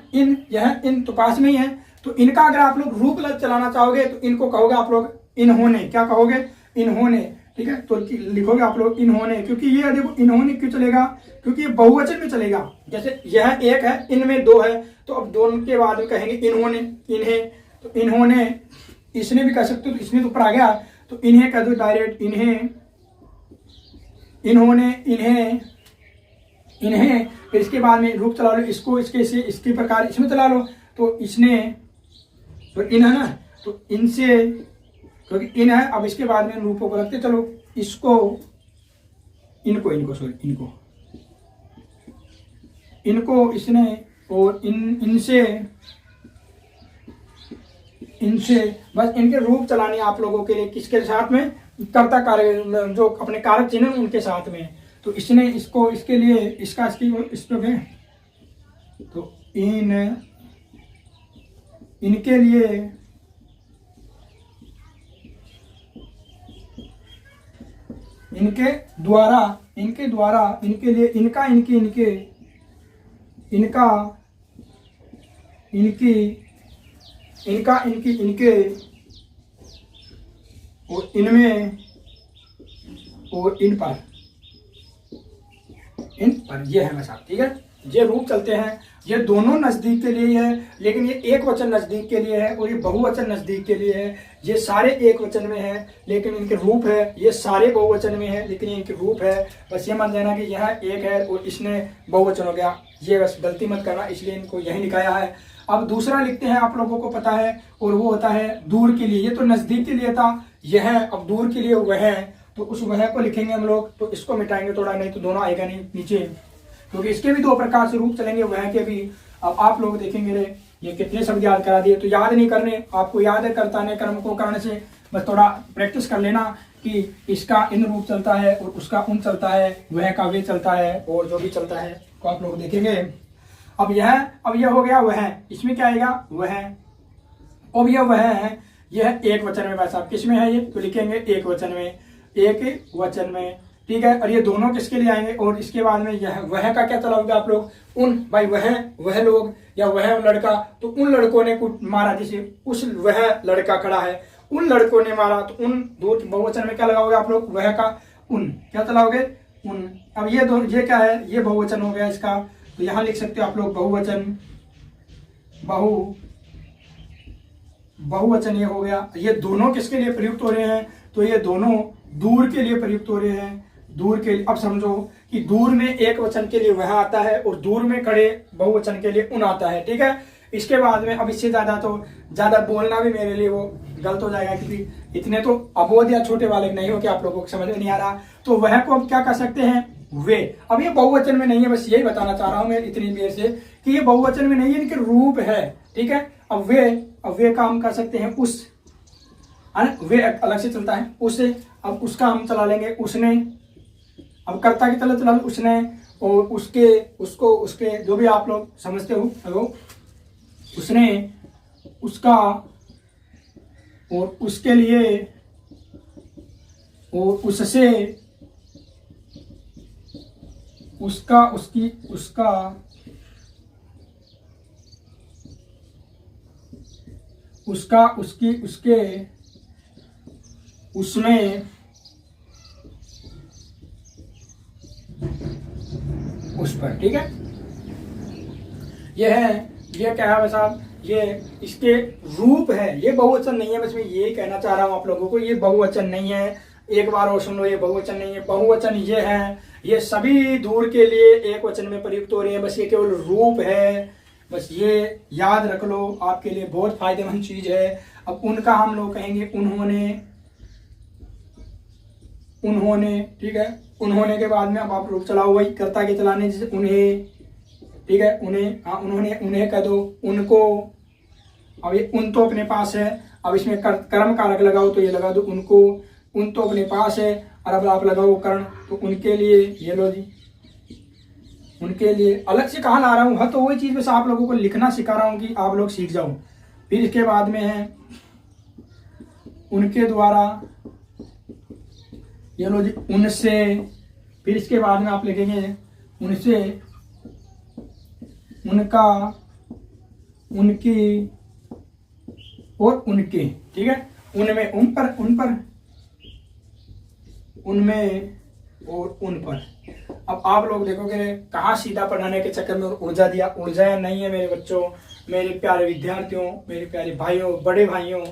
S1: इन तो पास में ही है। तो इनका अगर आप लोग रूप चलाना चाहोगे तो इनको कहोगे आप लोग इन्होंने, क्या कहोगे, इन्होंने। ठीक है, तो लिखोगे आप लोग इन्होंने, क्योंकि ये देखो इन्होंने क्यों चलेगा, क्योंकि ये बहुवचन में चलेगा। जैसे यह एक है, इनमें दो है, तो अब दोनों के बाद में कहेंगे इन्होंने, इन्हें, तो इन्होंने, इसने भी कह सकते हो, तो इसने तो ऊपर आ गया, तो इन्हें कह दो डायरेक्ट, इन्हें, इन्होंने, इन्हें, इन्हें। फिर इसके बाद में रूप चला लो, इसको, इसके से, इसके प्रकार इसमें चला लो, तो इसने, तो इन है ना, तो इनसे, क्योंकि इन है। अब इसके बाद में रूपों को रखते चलो, इसको, इनको, सॉरी, इनको, इसने, और इनसे, बस इनके रूप चलाने आप लोगों के लिए, किसके साथ में, कर्ता कारक, जो अपने कारक चिन्ह उनके साथ में। तो इसने, इसको, इसके लिए, इसका, इसकी, इस पे, तो इनके लिए, इनके द्वारा, इनके लिए, इनका, इनकी, इनका, इनके, और इनमें, और इन पर, ये है बस आप। ठीक है, ये रूप चलते हैं। ये दोनों नजदीक के लिए है, लेकिन ये एक वचन नजदीक के लिए है और ये बहुवचन नजदीक के लिए है। ये सारे एक वचन में है लेकिन इनके रूप है, ये सारे बहुवचन में है लेकिन इनके रूप है। बस ये मान लेना कि यह एक है और इसने बहुवचन हो गया, ये बस गलती मत करना, इसलिए इनको यही लिखाया है। अब दूसरा लिखते हैं, आप लोगों को पता है, और वो होता है दूर के लिए। ये तो नजदीक के लिए था, यह अब दूर के लिए वह है, तो उस वह को लिखेंगे हम लोग। तो इसको मिटाएंगे थोड़ा, नहीं तो दोनों आएगा नहीं नीचे, क्योंकि इसके भी दो प्रकार से रूप चलेंगे, वह के भी। अब आप लोग देखेंगे रे ये कितने शब्द याद करा दिए, तो याद नहीं करने, आपको याद है कर्ता ने कर्म को करण से, बस थोड़ा प्रैक्टिस कर लेना कि इसका इन रूप चलता है और उसका उन चलता है, वह का वे चलता है और जो भी चलता है तो आप लोग देखेंगे। अब यह हो गया वह, इसमें क्या आएगा वह। अब यह वह है, यह एक वचन में, भाई साहब किस में है ये, तो लिखेंगे एक वचन में, एक वचन में, ठीक है। और ये दोनों किसके लिए आएंगे, और इसके बाद में यह वह का क्या चलाओगे आप लोग, उन, भाई वह लोग या वह लड़का, तो उन लड़कों ने कुछ मारा, जैसे उस वह लड़का खड़ा है, उन लड़कों ने मारा, तो उन दो बहुवचन में क्या लगाओगे आप लोग, वह का उन, क्या चलाओगे उन। अब ये क्या है, ये बहुवचन हो गया इसका, तो यहां लिख सकते हो आप लोग बहुवचन, बहुवचन ये हो गया। ये दोनों किसके लिए प्रयुक्त हो रहे हैं, तो ये दोनों दूर के लिए प्रयुक्त हो रहे हैं, दूर के लिए। अब समझो कि दूर में एक वचन के लिए वह आता है और दूर में खड़े बहुवचन के लिए उन आता है, ठीक है। इसके बाद में अब इससे ज्यादा बोलना भी मेरे लिए वो गलत हो जाएगा, क्योंकि इतने तो अबोध या छोटे बालक नहीं हो कि आप लोगों को समझ में नहीं आ रहा। तो वह को अब क्या कर सकते हैं, वे। अब ये बहुवचन में नहीं है, बस यही बताना चाह रहा हूं मैं इतनी देर से कि ये बहुवचन में नहीं है, इनके रूप है, ठीक है। अब वे का हम कर सकते हैं उस, वे अलग से चलता है, उससे। अब उसका हम चला लेंगे उसने, अब कर्ता की तरह चला उसने, और उसके, उसको, उसके, जो भी आप लोग समझते हो, उसने, उसका, और उसके लिए, और उससे, उसका, उसकी, उसका, उसका, उसकी, उसके, उसमें, उस पर, ठीक है। ये क्या है साहब, ये इसके रूप है, ये बहुवचन नहीं है, बस मैं ये कहना चाह रहा हूं आप लोगों को, ये बहुवचन नहीं है। एक बार और सुन लो, ये बहुवचन नहीं है, बहुवचन ये है, ये सभी दूर के लिए एक वचन में प्रयुक्त हो रहे हैं, बस ये केवल रूप है, बस ये याद रख लो, आपके लिए बहुत फायदेमंद चीज है। अब उनका हम लोग कहेंगे उन्होंने, ठीक है। उन्होंने के बाद में अब आप लोग चलाओ वही कर्ता के चलाने, जैसे उन्हें, ठीक है, उन्हें, हाँ उन्हें कह दो, उनको। अब ये उन तो अपने पास है, अब इसमें कर्म कारक लगाओ तो ये लगा दो उनको, उन तो अपने पास है, और अब आप लगाओ कर्ण, तो उनके लिए, ये लो जी, उनके लिए। अलग से कहाँ ला रहा हूँ, तो वही चीज बस आप लोगों को लिखना सिखा रहा हूँ कि आप लोग सीख जाओ। फिर इसके बाद में है उनके द्वारा, ये लो जी, उनसे। फिर इसके बाद में आप लिखेंगे उनसे, उनका, उनकी, और उनके, ठीक है। उनमें, उन पर, उनमें, और उन पर। अब आप लोग देखोगे कहाँ सीधा पढ़ाने के चक्कर में ऊर्जा दिया, ऊर्जा नहीं है मेरे बच्चों, मेरे प्यारे विद्यार्थियों, मेरे प्यारे भाइयों, बड़े भाइयों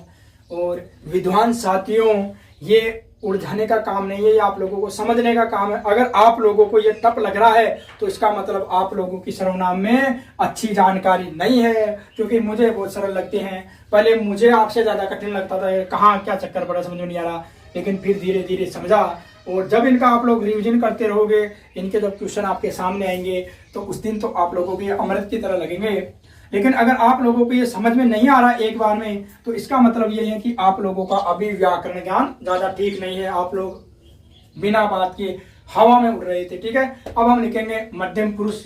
S1: और विद्वान साथियों, ये उलझाने का काम नहीं है, ये आप लोगों को समझने का काम है। अगर आप लोगों को ये टफ लग रहा है तो इसका मतलब आप लोगों की सर्वनाम में अच्छी जानकारी नहीं है, क्योंकि मुझे बहुत सरल लगते हैं। पहले मुझे आपसे ज्यादा कठिन लगता था, कहाँ क्या चक्कर पड़ा समझ में नहीं आ रहा, लेकिन फिर धीरे धीरे समझा। और जब इनका आप लोग रिविजन करते रहोगे, इनके जब क्वेश्चन आपके सामने आएंगे तो उस दिन तो आप लोगों को ये अमृत की तरह लगेंगे। लेकिन अगर आप लोगों को ये समझ में नहीं आ रहा एक बार में, तो इसका मतलब ये है कि आप लोगों का अभी व्याकरण ज्ञान ज्यादा ठीक नहीं है, आप लोग बिना बात के हवा में उड़ रहे थे, ठीक है। अब हम लिखेंगे मध्यम पुरुष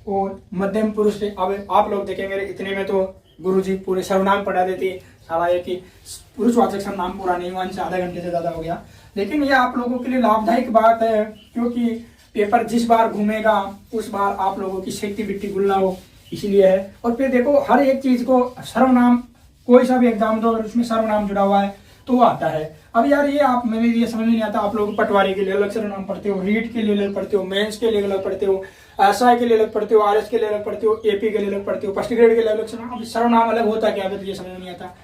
S1: और मध्यम पुरुष से। अब आप लोग देखेंगे इतने में तो गुरुजी पूरे सर्वनाम पढ़ा देते, सारा ये कि पुरुषवाचक सर्वनाम पूरा नहीं हुआ, इनसे आधा घंटे से ज्यादा हो गया। लेकिन ये आप लोगों के लिए लाभदायक बात है, क्योंकि पेपर जिस बार घूमेगा उस बार आप लोगों की शक्ति बिट्टी गुल्ला हो, इसलिए है। और फिर देखो हर एक चीज को सर्वनाम, कोई सा भी एग्जाम दो अगर उसमें सर्वनाम जुड़ा हुआ है तो वो आता है। अब यार ये आप, मेरे लिए समझ नहीं आता, आप लोग पटवारी के लिए अलग सर्वनाम पढ़ते हो, रीट के लिए अलग पढ़ते हो, मेंस के लिए अलग पढ़ते हो, एसआई के लिए अलग पढ़ते हो, आरएस के लिए अलग पढ़ते हो, एपी के लिए अलग पढ़ते हो, फर्स्ट ग्रेड के लिए अलग सर्वनाम अलग होता है क्या, तो ये समझ नहीं आता।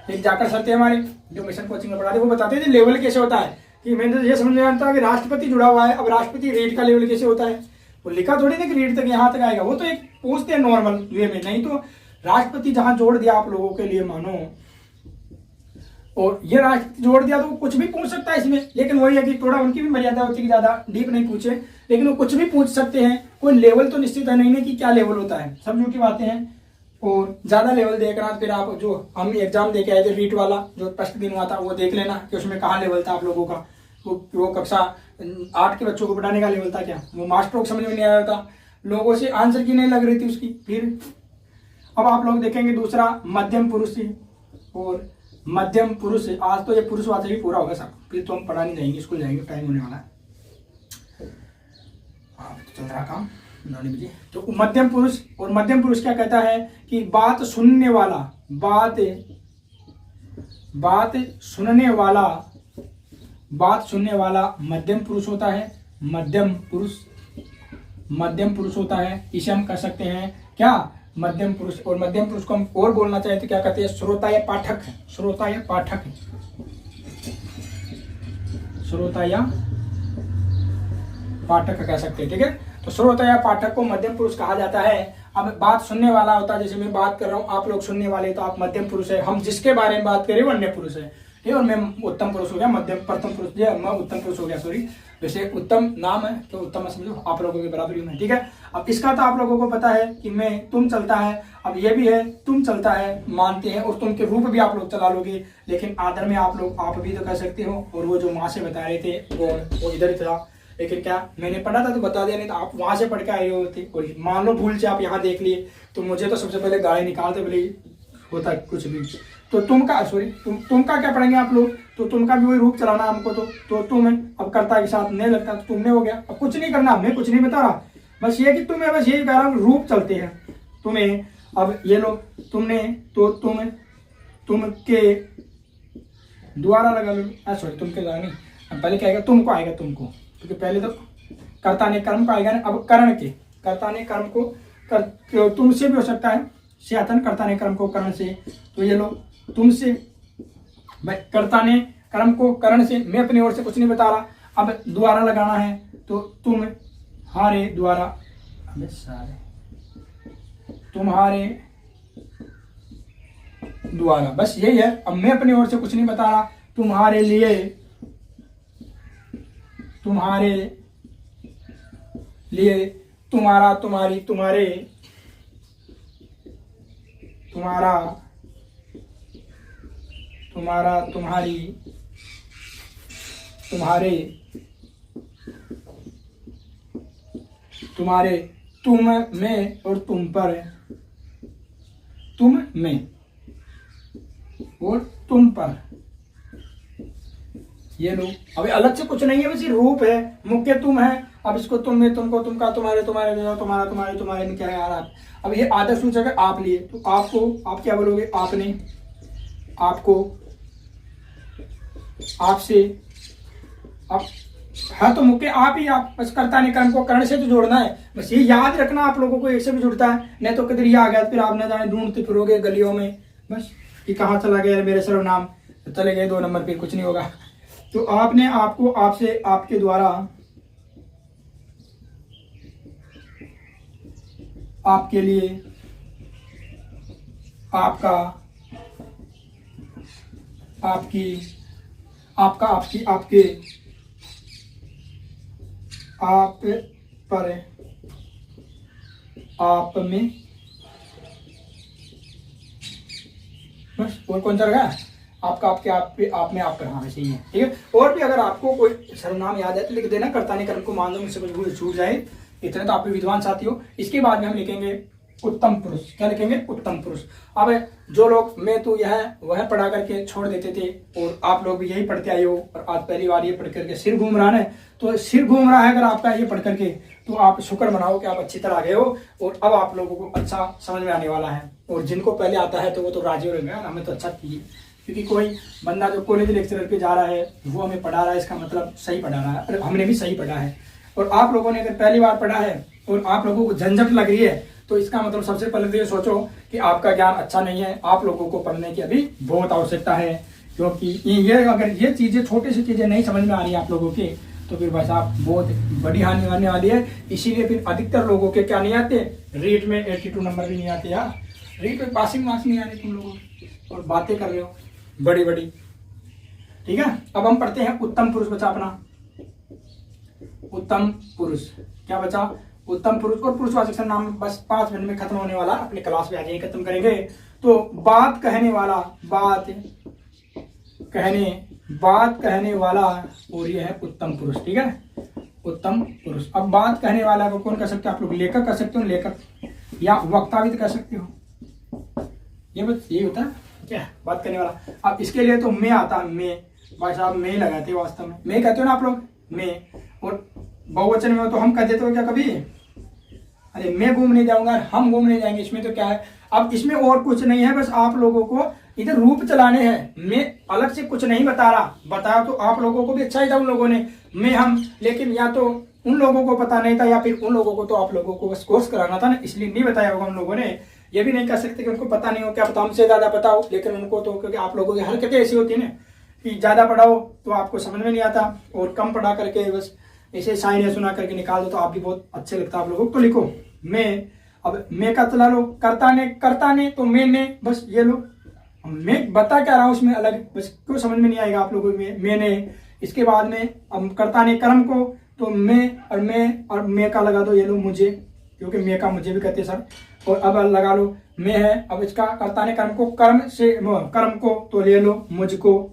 S1: लेकिन जाकर सर थे हमारे जो मिशन कोचिंग में पढ़ाते, वो बताते थे लेवल कैसे होता है, कि मैंने तो ये समझ नहीं आता कि राष्ट्रपति जुड़ा हुआ है, अब राष्ट्रपति रीट का लेवल कैसे होता है, वो लिखा थोड़ी ना कि रीट तक यहाँ तक आएगा, वो तो एक पूछते हैं नॉर्मल वे में, नहीं तो राष्ट्रपति जहां जोड़ दिया आप लोगों के लिए मानो, और ये राष्ट्रपति जोड़ दिया तो वो कुछ भी पूछ सकता है इसमें। लेकिन वही है कि थोड़ा उनकी भी मर्यादा होती है कि ज्यादा डीप नहीं पूछे, लेकिन वो कुछ भी पूछ सकते हैं, कोई लेवल तो निश्चित है नहीं कि क्या लेवल होता है, समझो की बातें हैं। और ज्यादा लेवल देख रहा फिर आप जो हम एग्जाम दे के आए थे रीट वाला जो फर्स्ट दिन हुआ था, वो देख लेना कि उसमें कहाँ लेवल था आप लोगों का, वो कक्षा 8 के बच्चों को पढ़ाने का लेवल था क्या, वो मास्टरों को समझ में नहीं आया था, लोगों से आंसर की नहीं लग रही थी उसकी। फिर अब आप लोग देखेंगे दूसरा मध्यम पुरुष है, और मध्यम पुरुष है। आज तो ये पुरुषवाचक ही पूरा होगा सब, फिर तो हम पढ़ा नहीं जाएंगे, स्कूल जाएंगे, टाइम होने वाला है। हाँ तो चल रहा काम 9 बजे। तो मध्यम पुरुष, और मध्यम पुरुष क्या कहता है कि बात सुनने वाला, बात सुनने वाला मध्यम पुरुष होता है। मध्यम पुरुष होता है, इसे हम कह सकते हैं क्या, मध्यम पुरुष। और मध्यम पुरुष को हम और बोलना चाहें तो क्या कहते हैं, श्रोता या पाठक है। श्रोता या पाठक कह सकते हैं, ठीक है। तो श्रोता या पाठक को मध्यम पुरुष कहा जाता है। अब बात सुनने वाला होता है, जैसे मैं बात कर रहा हूँ, आप लोग सुनने वाले, तो आप मध्यम पुरुष है। हम जिसके बारे में बात करें वो अन्य पुरुष है, और मैं उत्तम पुरुष हो गया, प्रथम पुरुष, मैं उत्तम पुरुष हो गया, सॉरी। वैसे उत्तम नाम है तो उत्तम समझो, आप लोगों के बराबर ही मैं, ठीक है। अब इसका तो आप लोगों को पता है कि मैं, तुम चलता है। अब ये भी है तुम चलता है, मानते हैं, और तुम के रूप भी आप लोग चला लोगे, लेकिन आदर में आप लोग आप भी तो कह सकते हो। और वो जो माँ से बता रहे थे वो इधर ही था, लेकिन क्या मैंने पढ़ा था तो बता दिया, नहीं तो आप वहां से पढ़ के आए होते। और मान लो भूल से आप यहाँ देख लिए, तो मुझे तो सबसे पहले गाली निकालते बोले होता कुछ भी। तो तुम का क्या पढ़ेंगे आप लोग, तो तुम का भी वही रूप चलाना हमको। तो तुम अब कर्ता के साथ नहीं लगता, तो तुमने हो गया। अब कुछ नहीं करना, मैं कुछ नहीं बता रहा, बस ये कि तुम्हें बस यही कह रहा हूँ, रूप चलते हैं तुम्हें। अब ये लो, तुमने, तो तुम के द्वारा लगा लो, सॉरी तुम के द्वारा नहीं, पहले क्या आएगा, तुमको आएगा, तुमको, क्योंकि पहले तो कर्ता ने कर्म को आएगा ना। अब करण के, कर्ता ने कर्म को तुमसे भी हो सकता है, स्यातन कर्ता ने कर्म को करण से। तो ये लो तुमसे, कर्ता ने कर्म को करण से, मैं अपनी ओर से कुछ नहीं बता रहा। अब द्वारा लगाना है, तो तुम्हारे द्वारा, तुम्हारे द्वारा, बस यही है। अब मैं अपनी ओर से कुछ नहीं बता रहा, तुम्हारे लिए, तुम्हारा, तुम्हारी, तुम्हारे, तुम्हारा, तुम्हारी, तुम्हारे, तुम्हारे, तुम में, और तुम पर, तुम में और तुम पर। ये लो, अभी अलग से कुछ नहीं है, बस ये रूप है, मुख्य तुम है। अब इसको तुम में, तुमको, तुमका, तुम्हारे, तुम्हारे, तुम्हारा, तुम्हारे, तुम्हारे में क्या है यार। अब ये आदर सूचक है आप लिए, तो आपको आप क्या बोलोगे, आपने, आपको, आपसे। अब है तो मुख्य आप ही, आप बस कर्ता ने कर्म को कर्ण से तो जोड़ना है, बस ये याद रखना आप लोगों को, एक से भी जुड़ता है, नहीं तो किधर ये आ गया, फिर आप न जाने ढूंढते फिरोगे गलियों में, बस कि कहाँ चला गया मेरे सर्वनाम, चले गए 2 नंबर पे, कुछ नहीं होगा। तो आपने, आपको, आपसे, आपके द्वारा, आपके लिए, आपका, आपकी, आपका, आपकी, आपके, आप पर, आप में, बस। और कौन सा रहा, आपका, आपके, आप पे, आप में, आप पर, हाँ वैसे ही है, ठीक है। और भी अगर आपको कोई सर्वनाम याद है तो लिख देना, कर्ता ने कर्म को मान लो, मुझसे कुछ भूल छूट जाए, इतने तो आप विद्वान साथी हो। इसके बाद में हम लिखेंगे उत्तम पुरुष। क्या लिखेंगे, उत्तम पुरुष। अब जो लोग मैं तो यह वह पढ़ा करके छोड़ देते थे, और आप लोग भी यही पढ़ते आए हो, और आज पहली बार ये पढ़ करके सिर घूम रहा है, तो सिर घूम रहा है अगर आपका ये पढ़ करके, तो आप शुक्र मनाओ कि आप अच्छी तरह आ गए हो, और अब आप लोगों को अच्छा समझ में आने वाला है। और जिनको पहले आता है तो वो तो राजी हो गया, हमें तो अच्छा चाहिए, क्योंकि कोई बंदा जो कॉलेज लेक्चरर पे जा रहा है वो हमें पढ़ा रहा है, इसका मतलब सही पढ़ा रहा है, और हमने भी सही पढ़ा है। और आप लोगों ने अगर पहली बार पढ़ा है और आप लोगों को झंझट लग रही है, तो इसका मतलब सबसे पहले तो ये सोचो कि आपका ज्ञान अच्छा नहीं है, आप लोगों को पढ़ने की अभी बहुत आवश्यकता है। क्योंकि ये अगर ये चीज़ें, छोटी सी चीज़ें नहीं समझ में आ रही है आप लोगों के, तो फिर भाई साहब बहुत बड़ी हानि होने वाली है। इसीलिए फिर अधिकतर लोगों के क्या नहीं आते, रीट में 82 नंबर भी नहीं आते यार, रीट में पासिंग मार्क्स नहीं आ रहे तुम लोगों, और बातें कर रहे हो बड़ी बड़ी, ठीक है। अब हम पढ़ते हैं उत्तम पुरुष, बचा अपना उत्तम पुरुष, क्या बचा, उत्तम पुरुष। और पुरुषवाचक सर्वनाम बस 5 मिनट में खत्म होने वाला, अपने क्लास में आ जाइए, खत्म करेंगे। तो बात कहने वाला, बात कहने बात कहने वाला, और ये है उत्तम पुरुष। ठीक है, उत्तम पुरुष। अब बात कहने वाला को कौन कर सकते हो आप लोग? लेखक कर सकते हो, लेखक, या वक्ता भी तो कर सकते हो। ये बस यही होता है क्या, बात करने वाला। अब इसके लिए तो मैं आता है, मैं, भाई साहब मैं लगाते हो, वास्तव में मैं कहते हो ना आप लोग, मैं। और बहुवचन में हो तो हम कह देते हो क्या कभी? अरे मैं घूमने जाऊंगा, हम घूमने जाएंगे, इसमें तो क्या है। अब इसमें और कुछ नहीं है, बस आप लोगों को इधर रूप चलाने हैं। मैं अलग से कुछ नहीं बता रहा, बताया तो आप लोगों को भी अच्छा ही था उन लोगों ने, मैं, हम। लेकिन या तो उन लोगों को पता नहीं था, या फिर उन लोगों को तो आप लोगों को बस कोर्स कराना था ना, इसलिए नहीं बताया होगा उन लोगों ने। ये भी नहीं कह सकते कि उनको पता नहीं हो, क्या पता हमसे ज्यादा पता हो, लेकिन उनको तो, क्योंकि आप लोगों की हरकतें ऐसी होती है ना कि ज्यादा पढ़ाओ तो आपको समझ में नहीं आता, और कम पढ़ा करके बस ऐसे शायरियाँ सुना करके निकाल दो तो आप भी बहुत अच्छे लगता है आप लोगों को। तो लिखो मैं, अब मैं का चला लो, करता ने तो मैंने, बस ये लो। मैं बता क्या रहा हूँ उसमें अलग, बस क्यों समझ में नहीं आएगा आप लोगों को मैंने। इसके बाद में अब करता ने कर्म को, तो मैं और मैं का लगा दो, ये लो मुझे, क्योंकि मैं का मुझे भी कहते हैं सर। और अब लगा लो मैं है, अब इसका करता ने कर्म को, कर्म को तो ले लो मुझको।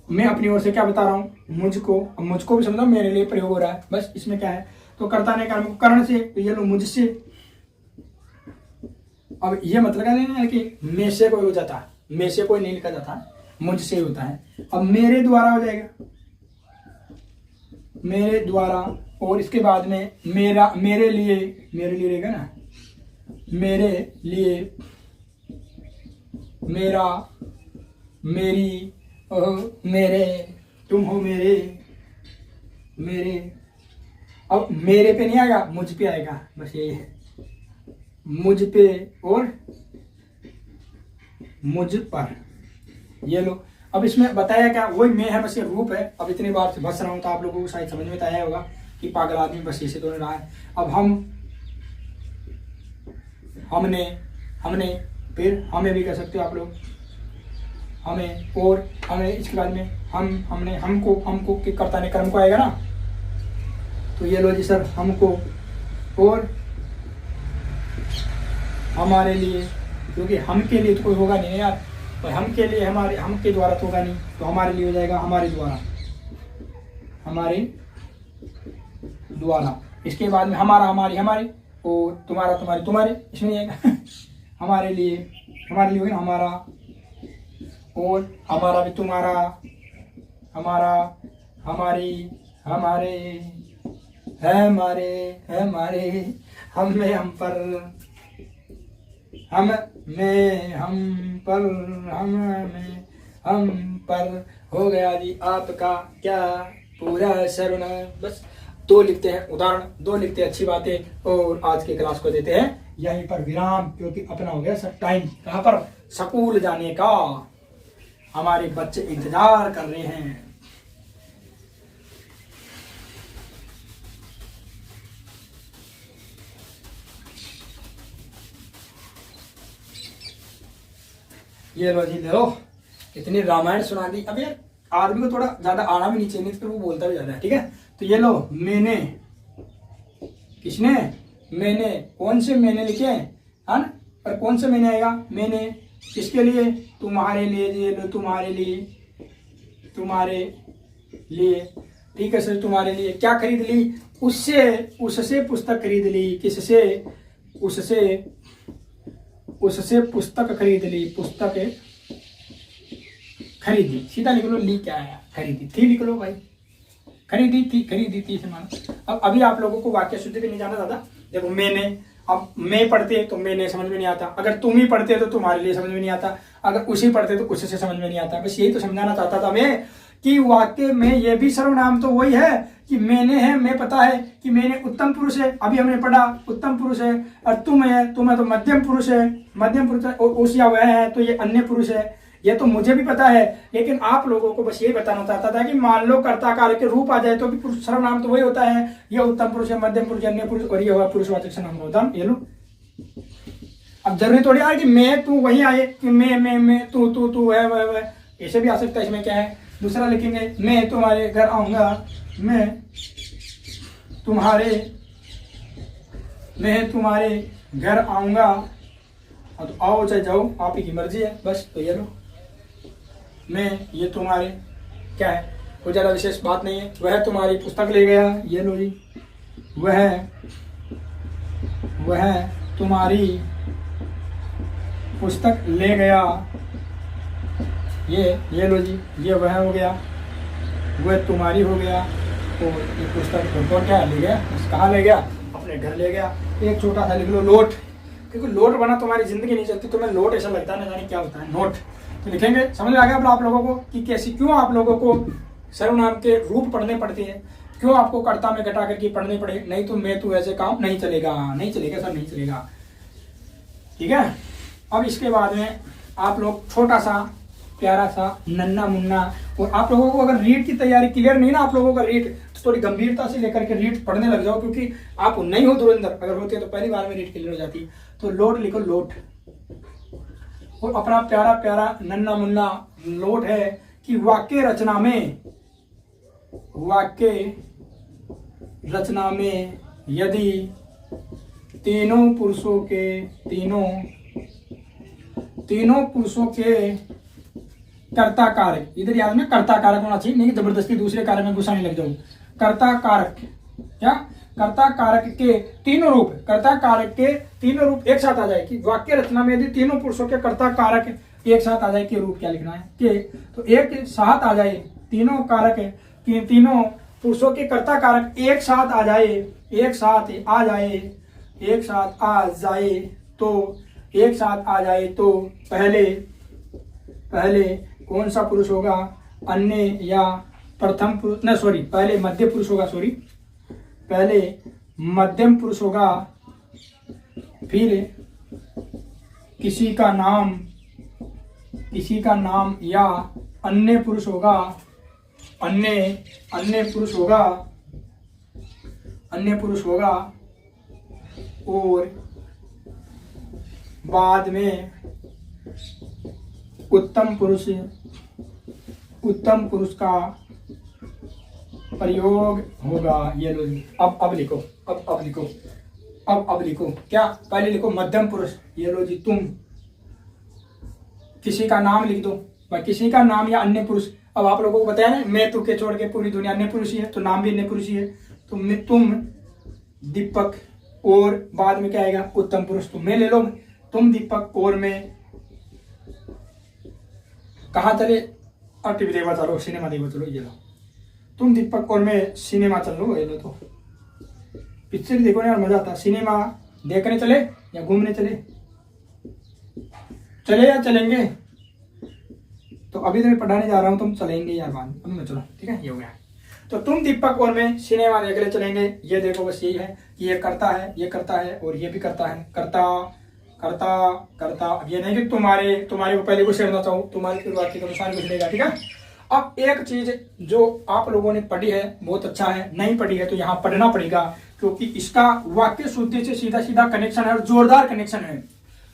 S1: मैं अपनी ओर से क्या बता रहा हूँ? मुझको। अब मुझको भी समझो मेरे लिए प्रयोग हो रहा है, बस इसमें क्या है, तो करता ने कर्म को कर्ण से, तो ये लो मुझसे। अब ये मतलब क्या लेना है कि मैं से कोई हो जाता है, मैं से कोई नहीं लिखा जाता, मुझसे होता है। अब मेरे द्वारा हो जाएगा, मेरे द्वारा। और इसके बाद में मेरा, मेरे लिए रहेगा ना, मेरे लिए, मेरा, मेरी, मेरे, तुम हो मेरे, मेरे। अब मेरे पे नहीं आएगा, मुझ पे आएगा, बस यही है, मुझ पे और मुझ पर, ये लो। अब इसमें बताया क्या, वही मैं है, बस ये रूप है। अब इतनी बार से बस रहा हूं तो आप लोगों को शायद समझ में आया होगा कि पागल आदमी बस ऐसे तो नहीं रहा है। अब हमने, फिर हमें भी कह सकते हो आप लोग, हमें, और हमें। इसके बाद में हमने, हमको कि कर्ता ने कर्म को आएगा ना, तो ये लो जी सर, हमको और हमारे लिए, क्योंकि हम के लिए तो कोई होगा नहीं यार, और हम के लिए, हमारे, हम के द्वारा तो होगा नहीं, तो हमारे लिए हो जाएगा हमारे द्वारा, हमारे द्वारा। इसके बाद में हमारा, हमारी, हमारे, और तुम्हारा, तुम्हारे, तुम्हारे, इसमें नहीं आएगा हमारे लिए होगा ना, हमारा, और हमारा भी तुम्हारा, हमारा, हमारी, हमारे, हमारे, हम में, हम पर, हम में, हम पर, हम में, हम पर हो गया जी आपका क्या पूरा शरण। बस दो लिखते हैं उदाहरण, दो लिखते हैं अच्छी बातें, और आज की क्लास को देते हैं यहीं पर विराम, क्योंकि अपना हो गया सब टाइम कहाँ पर, स्कूल जाने का। हमारे बच्चे इंतजार कर रहे हैं। ये लो जी, लो इतनी रामायण सुना दी। अब यार आदमी को थोड़ा ज्यादा आना भी नहीं चाहिए, तो वो बोलता भी ज्यादा है। ठीक है, तो ये लो मैंने, किसने? मैंने। कौन से मैंने लिखे है ना, पर कौन से मैंने आएगा? मैंने। किसके लिए? तुम्हारे लिए। ये लो तुम्हारे लिए, तुम्हारे लिए। ठीक है सर, तुम्हारे लिए क्या खरीद ली? उससे पुस्तक खरीद ली। किससे? उससे पुस्तक खरीद ली, पुस्तक खरीदी। सीधा लिख लो, ली क्या आया? खरीदी थी, लिख लो भाई, खरीदी थी से मानो। अब अभी आप लोगों को वाक्य शुद्धि पे नहीं जाना दादा। देखो मैंने, अब मैं पढ़ते तो मैंने समझ में नहीं आता, अगर तुम ही पढ़ते तो तुम्हारे लिए समझ में नहीं आता, अगर उसी पढ़ते तो उससे समझ में नहीं आता। बस यही तो समझाना चाहता था मैं, कि वाक्य में ये भी सर्वनाम तो वही है कि मैंने है, मैं पता है कि मैंने उत्तम पुरुष है, अभी हमने पढ़ा उत्तम पुरुष है। और तुम है तो मध्यम पुरुष है, और उस या वह है तो ये अन्य पुरुष है। ये तो मुझे भी पता है, लेकिन आप लोगों को बस ये बताना चाहता था कि मान लो कर्ता काल के रूप आ जाए तो भी पुरुष सर्वनाम तो वही होता है। ये उत्तम पुरुष है, मध्यम पुरुष, अन्य पुरुष, और ये हुआ पुरुषवाचक सर्वनाम। ये लो, अब जरूरी थोड़ी है कि मैं तू वही आए कि मैं तू है वह, ऐसे भी आ सकता है। इसमें क्या है? दूसरा लिखेंगे, मैं तुम्हारे घर आऊंगा, मैं तुम्हारे घर आऊंगा। तो आओ चाहे जाओ, आप ही की मर्जी है। बस तो ये लो, में, ये तुम्हारे क्या है, कोई ज़्यादा विशेष बात नहीं है। वह तुम्हारी पुस्तक ले गया, ये लो जी, वह तुम्हारी पुस्तक ले गया, ये लो जी, ये वह हो गया, वह तुम्हारी हो गया, और ये पुस्तक को क्या ले गया, कहाँ ले गया, अपने घर ले गया। एक छोटा सा लिख लो लोट, क्योंकि लोट बना तुम्हारी जिंदगी नहीं चलती, तुम्हें लोट ऐसा लगता है ना जाने क्या होता है नोट। तो लिखेंगे, समझ में आ गया आप लोगों को कि कैसी, क्यों आप लोगों को सर्वनाम के रूप पढ़ने पड़ते हैं, क्यों आपको कर्ता में घटा करके पढ़ने पड़े, नहीं तो मैं तू ऐसे काम नहीं चलेगा, नहीं चलेगा सर, नहीं चलेगा। ठीक है, अब इसके बाद में आप लोग छोटा सा प्यारा सा नन्ना मुन्ना, और आप लोगों को अगर रीड की तैयारी क्लियर नहीं ना आप लोगों का रीड, तो थोड़ी गंभीरता से लेकर के रीड पढ़ने लग जाओ, क्योंकि आप नहीं हो धुरंधर, अगर होते तो पहली बार में रीड क्लियर हो जाती। तो लोट लिखो, लोट, और अपना प्यारा प्यारा नन्ना मुन्ना लोट है कि वाक्य रचना में यदि तीनों पुरुषों के कर्ता कारक, इधर याद में कर्ता कारक होना चाहिए, नहीं जबरदस्ती दूसरे कारक में घुसाने लग जाओ। कर्ता कारक क्या, कर्ता कारक के तीनों रूप, कर्ता कारक के तीनों रूप एक साथ आ जाए, कि वाक्य रचना में यदि तीनों पुरुषों के कर्ता कारक एक साथ आ जाए, के रूप क्या लिखना है, के, तो एक साथ आ जाए, तीनों कारक कि तीनों पुरुषों के कर्ता कारक एक साथ आ जाए, एक साथ आ जाए, एक साथ आ जाए, तो एक साथ आ जाए तो पहले कौन सा पुरुष होगा, अन्य या प्रथम पुरुष, न सॉरी, पहले मध्य पुरुष होगा, सॉरी, पहले मध्यम पुरुष होगा, फिर किसी का नाम या अन्य पुरुष होगा, अन्य पुरुष होगा, और बाद में उत्तम पुरुष का प्रयोग होगा। ये लो जी, अब लिखो, अब लिखो क्या, पहले लिखो मध्यम पुरुष, ये लो जी, तुम, किसी का नाम लिख दो, किसी का नाम या अन्य पुरुष। अब आप लोगों को बताया ना, मैं तू के छोड़ के पूरी दुनिया अन्य पुरुष ही है, तो नाम भी अन्य पुरुष ही है, तो मैं, तुम, दीपक, और बाद में क्या आएगा, उत्तम पुरुष, तो मैं ले लो, तुम दीपक और मैं कहाँ चले, और टीवी देखा चलो, सिनेमा देखो चलो, ये लो, तुम दीपक और मैं सिनेमा चल लो, ये लो, तो पिक्चर देखो ना यार, मजा आता है। सिनेमा देखने चले या घूमने चले या चलेंगे, तो अभी तो मैं पढ़ाने जा रहा हूँ, तुम चलेंगे यार बाद में, चलो ठीक है, ये हो गया। तो तुम दीपक और मैं सिनेमा देखने चलेंगे, ये देखो बस यही है कि ये करता है, ये करता है, और ये भी करता है, करता। अब ये नहीं कि तुम्हारे को पहले कुछ छेड़ना चाहूँ, तुम्हारी शुरुआत के अनुसार कुछ लेगा, ठीक है। अब एक चीज जो आप लोगों ने पढ़ी है बहुत अच्छा है, नहीं पढ़ी है तो यहाँ पढ़ना पड़ेगा, क्योंकि इसका वाक्य शुद्धि से सीधा सीधा कनेक्शन है और जोरदार कनेक्शन है।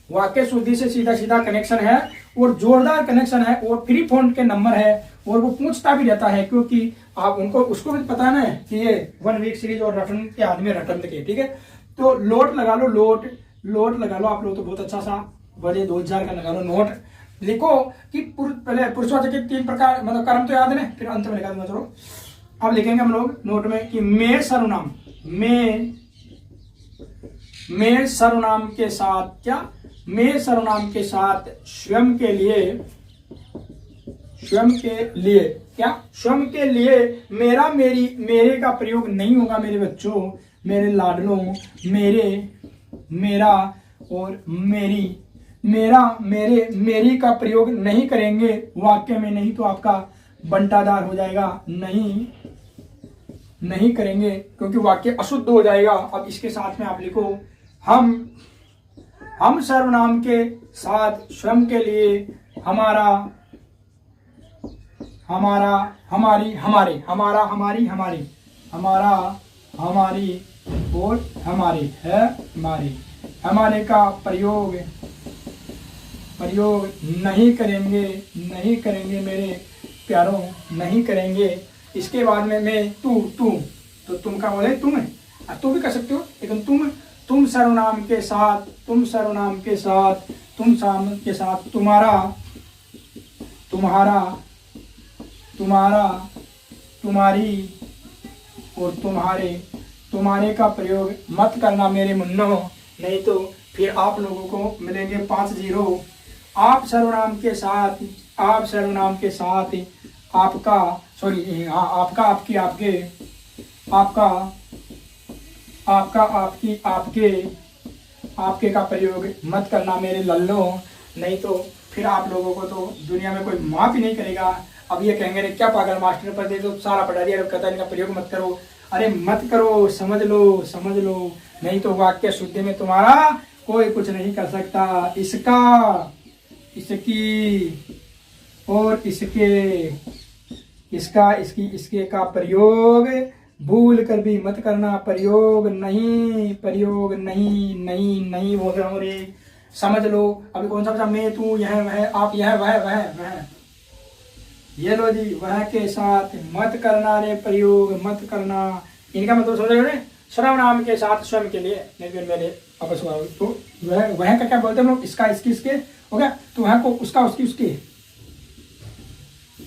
S1: वाक्य शुद्धि से सीधा सीधा कनेक्शन है और जोरदार कनेक्शन है, और फ्री फॉन्ट के नंबर है, और वो पूछता भी रहता है, क्योंकि आप उसको भी पता है ना कि ये 1 वीक सीरीज और रटन के आदमी रटन के, ठीक है। तो लोट लगा लो, लोट लगा लो आप लोग, तो बहुत अच्छा सा बजे 2000 का लगा लो। नोट लिखो कि पहले पुरुषवाचक के 3 प्रकार, मतलब कर्म तो याद है ना, फिर अंत में लिखा दूंगा, चलो अब लिखेंगे हम लोग नोट में कि मैं सर्वनाम, मैं सर्वनाम के साथ क्या, मैं सर्वनाम के साथ स्वयं के लिए मेरा, मेरे का प्रयोग नहीं होगा, मेरे बच्चों, मेरे लाडलों, मेरा और मेरी का प्रयोग नहीं करेंगे वाक्य में, नहीं तो आपका बंटादार हो जाएगा, नहीं करेंगे क्योंकि वाक्य अशुद्ध हो जाएगा। अब इसके साथ में आप लिखो, हम सर्वनाम के साथ स्वयं के लिए हमारा, हमारी, और हमारे का प्रयोग नहीं करेंगे मेरे प्यारों, नहीं करेंगे। इसके बाद में मैं, तू, तो तुम का बोले तुम है, तू भी कर सकते हो, लेकिन तुम सर्वनाम के साथ तुम्हारा, तुम्हारा, तुम्हारी और तुम्हारे, तुम्हारे का प्रयोग मत करना मेरे मुन्नो, नहीं तो फिर आप लोगों को मिलेंगे 5 0। आप सर्वनाम के साथ, आप सर्वनाम के साथ आपका, सॉरी हाँ, आपका, आपकी, आपके, आपका, आपका, आपकी, आपके, आपके का प्रयोग मत करना मेरे लल्लो, नहीं तो फिर आप लोगों को तो दुनिया में कोई माफ ही नहीं करेगा। अब ये कहेंगे रे क्या पागल मास्टर पर दे तो सारा पढ़ा दिया, कहता है इनका प्रयोग मत करो। अरे मत करो, समझ लो, समझ लो, नहीं तो वाक्य शुद्धि में तुम्हारा कोई कुछ नहीं कर सकता। इसका, इसकी और इसके, इसका, इसकी, इसके का प्रयोग भूल कर भी मत करना। प्रयोग नहीं, प्रयोग नहीं, नहीं, नहीं बोल रहा हूँ रे, समझ लो। अभी कौन सा मैं, तू, यह, वह, आप, यह, वह, ये लो जी, वह के साथ मत करना रे, प्रयोग मत करना। इनका मतलब समझ रहे हो, सर्वनाम के साथ स्वयं के लिए, लेकिन मेरे आपस तो वह का क्या बोलते हैं हम लोग, इसका, इसकी, इसके हो गया, तो वह को उसका, उसकी, उसकी,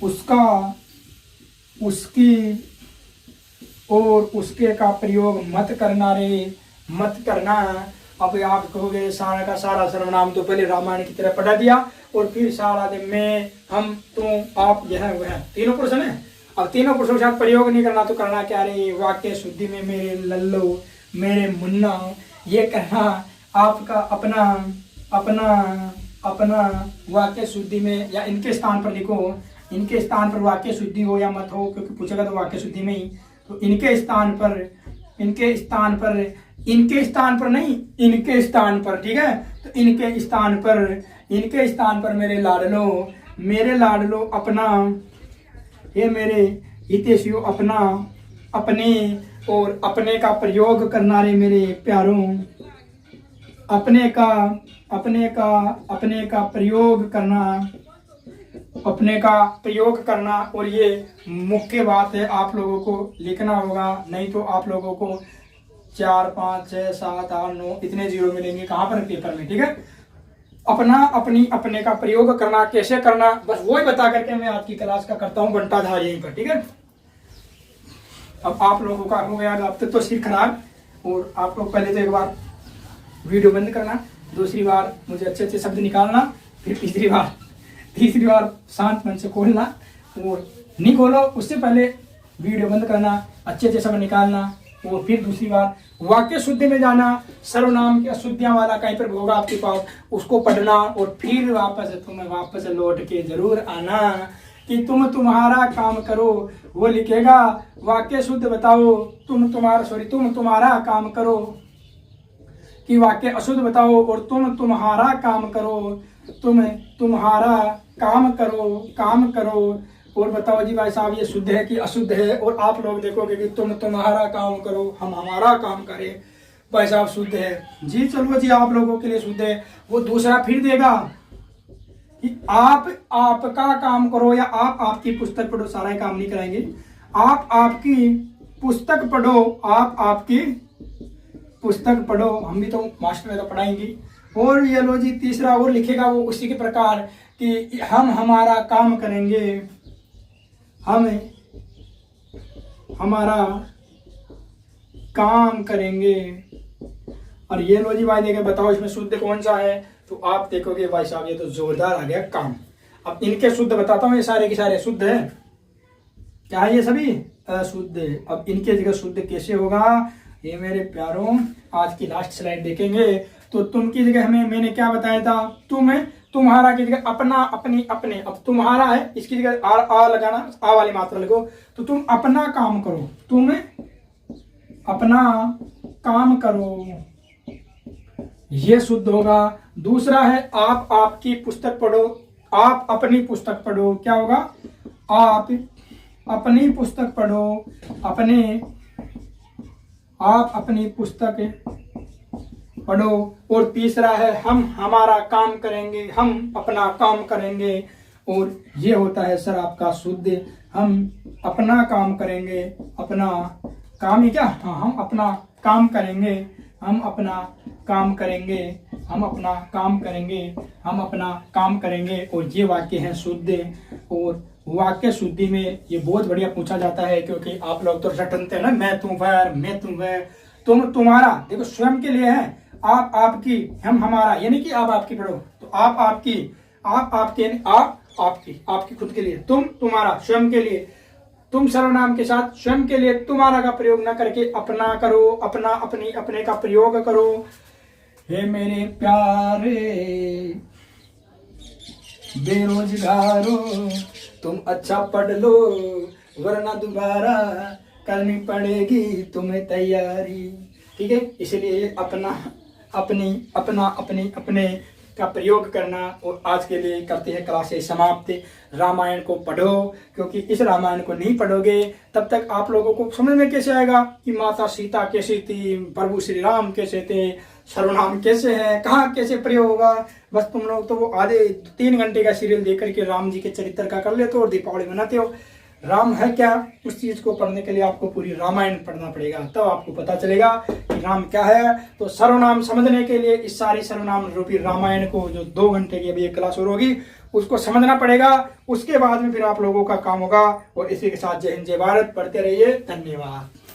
S1: उसका, उसकी और उसके का प्रयोग मत करना रे, मत करना। अब आप कहोगे सारा का सारा सर्वनाम तो पहले रामायण की तरह पढ़ा दिया और फिर सारा दिन मैं, हम, तुम, आप, यह, वह, तीनों पुरुष है। अब तीनों पुरुषों के साथ प्रयोग नहीं करना तो करना क्या रे, वाक्य शुद्धि में मेरे लल्लो, मेरे मुन्ना, ये करना आपका अपना, अपना, अपना वाक्य शुद्धि में, या इनके स्थान पर लिखो, इनके स्थान पर वाक्य शुद्धि हो या मत हो, क्योंकि पूछेगा तो वाक्य शुद्धि में ही, तो इनके स्थान पर, इनके स्थान पर, इनके स्थान पर नहीं, इनके स्थान पर, ठीक है, तो इनके स्थान पर, इनके स्थान पर मेरे लाडलो, मेरे लाडलो अपना, ये मेरे हितेशियों अपना, अपने और अपने का प्रयोग करना रे मेरे प्यारों, अपने का, अपने का, अपने का प्रयोग करना, अपने का प्रयोग करना। और ये मुख्य बात है, आप लोगों को लिखना होगा, नहीं तो आप लोगों को 4 5 6 7 8 9 इतने 0 मिलेंगे कहाँ पर, पेपर में, ठीक है। अपना, अपनी, अपने का प्रयोग करना कैसे करना, बस वही बता करके मैं आपकी क्लास का करता हूँ घंटाधार यहीं पर, ठीक है। अब आप लोगों का हो गया अब तक तो सिर खराब, और आप लोग पहले तो एक बार वीडियो बंद करना, दूसरी बार मुझे अच्छे अच्छे शब्द निकालना, फिर तीसरी बार शांत मन से खोलना, और नहीं खोलो उससे पहले वीडियो बंद करना, अच्छे अच्छे शब्द निकालना, और फिर दूसरी बार वाक्य शुद्धि में जाना, सर्वनाम की अशुद्धियां वाला कहीं पर होगा आपके पास, उसको पढ़ना, और फिर तुम्हें वापस लौट के जरूर आना कि तुम तुम्हारा काम करो, वो लिखेगा वाक्य शुद्ध बताओ, तुम तुम्हारा काम करो, कि वाक्य अशुद्ध बताओ, और तुम तुम्हारा काम करो, तुम तुम्हारा काम करो, और बताओ जी भाई साहब ये शुद्ध है कि अशुद्ध है, और आप लोग देखोगे कि तुम तुम्हारा काम करो, हम हमारा काम करें, भाई साहब शुद्ध है जी, चलो जी आप लोगों के लिए शुद्ध है। वो दूसरा फिर देगा कि आप आपका काम करो, या आप आपकी पुस्तक पढ़ो, सारा काम नहीं कराएंगे, आप आपकी पुस्तक पढ़ो, आप आपकी पुस्तक पढ़ो, हम भी तो मास्टर में तो पढ़ाएंगे। और ये लो जी तीसरा और लिखेगा वो उसी के प्रकार कि हम हमारा काम करेंगे, हम हमारा काम करेंगे। और ये लो जी भाई देखे बताओ इसमें शुद्ध कौन सा है, तो आप देखोगे भाई साहब ये तो जोरदार आ गया काम। अब इनके शुद्ध बताता हूँ, ये सारे के सारे शुद्ध है, क्या है ये सभी अशुद्ध। अब इनके जगह शुद्ध कैसे होगा, ये मेरे प्यारों आज की लास्ट स्लाइड देखेंगे। तो तुम की जगह हमें मैंने क्या बताया था, तुम्हारा की जगह अपना, अपनी, अपने। अब तुम्हारा है इसकी जगह आ लगाना, आ वाली मात्रा लगो, तो तुम अपना काम करो, तुम अपना काम करो, ये शुद्ध होगा। दूसरा है आप आपकी पुस्तक पढ़ो, आप अपनी पुस्तक पढ़ो, क्या होगा, आप अपनी पुस्तक पढ़ो, आप अपनी पुस्तक पढ़ो। और तीसरा है हम हमारा काम करेंगे, हम अपना काम करेंगे, और ये होता है सर आपका शुद्ध, हम अपना काम करेंगे, अपना काम ही क्या, हाँ हम अपना काम करेंगे, हम अपना काम करेंगे, हम अपना काम करेंगे, हम अपना काम करेंगे। और ये वाक्य है शुद्ध। और वाक्य शुद्धि में ये बहुत बढ़िया पूछा जाता है, क्योंकि आप लोग तो रटनते हैं ना, मैं तुम वह, मैं तुम वह, तुम तुम्हारा। देखो स्वयं के लिए है, आप आपकी, हम हमारा, यानी कि आप आपकी पढ़ो तो आप आपकी, आप आपके यानी आप आपकी, आपकी खुद के लिए, तुम तुम्हारा स्वयं के लिए, तुम सर्वनाम के साथ स्वयं के लिए तुम्हारा का प्रयोग ना करके अपना करो, अपना अपनी अपने का प्रयोग करो। हे मेरे प्यारे बेरोजगारों, तुम अच्छा पढ़ लो, वरना दोबारा करनी पड़ेगी तुम्हें तैयारी। ठीक है, इसलिए अपना अपनी अपना अपनी अपने का प्रयोग करना। और आज के लिए करते हैं क्लासेस समाप्त। रामायण को पढ़ो, क्योंकि इस रामायण को नहीं पढ़ोगे तब तक आप लोगों को समझ में कैसे आएगा कि माता सीता कैसी थी, प्रभु श्री राम कैसे थे, सर्वनाम कैसे है, कहाँ कैसे प्रयोग होगा। बस तुम लोग तो वो आधे 3 घंटे का सीरियल देख करके राम जी के चरित्र का कर लेते हो और दीपावली मनाते हो। राम है क्या, उस चीज को पढ़ने के लिए आपको पूरी रामायण पढ़ना पड़ेगा, तब आपको पता चलेगा कि राम क्या है। तो सर्वनाम समझने के लिए इस सारी सर्वनाम रूपी रामायण को, जो 2 घंटे की अभी एक क्लास और होगी, उसको समझना पड़ेगा। उसके बाद में फिर आप लोगों का काम होगा। और इसी के साथ जय हिंद जय भारत, पढ़ते रहिए। धन्यवाद।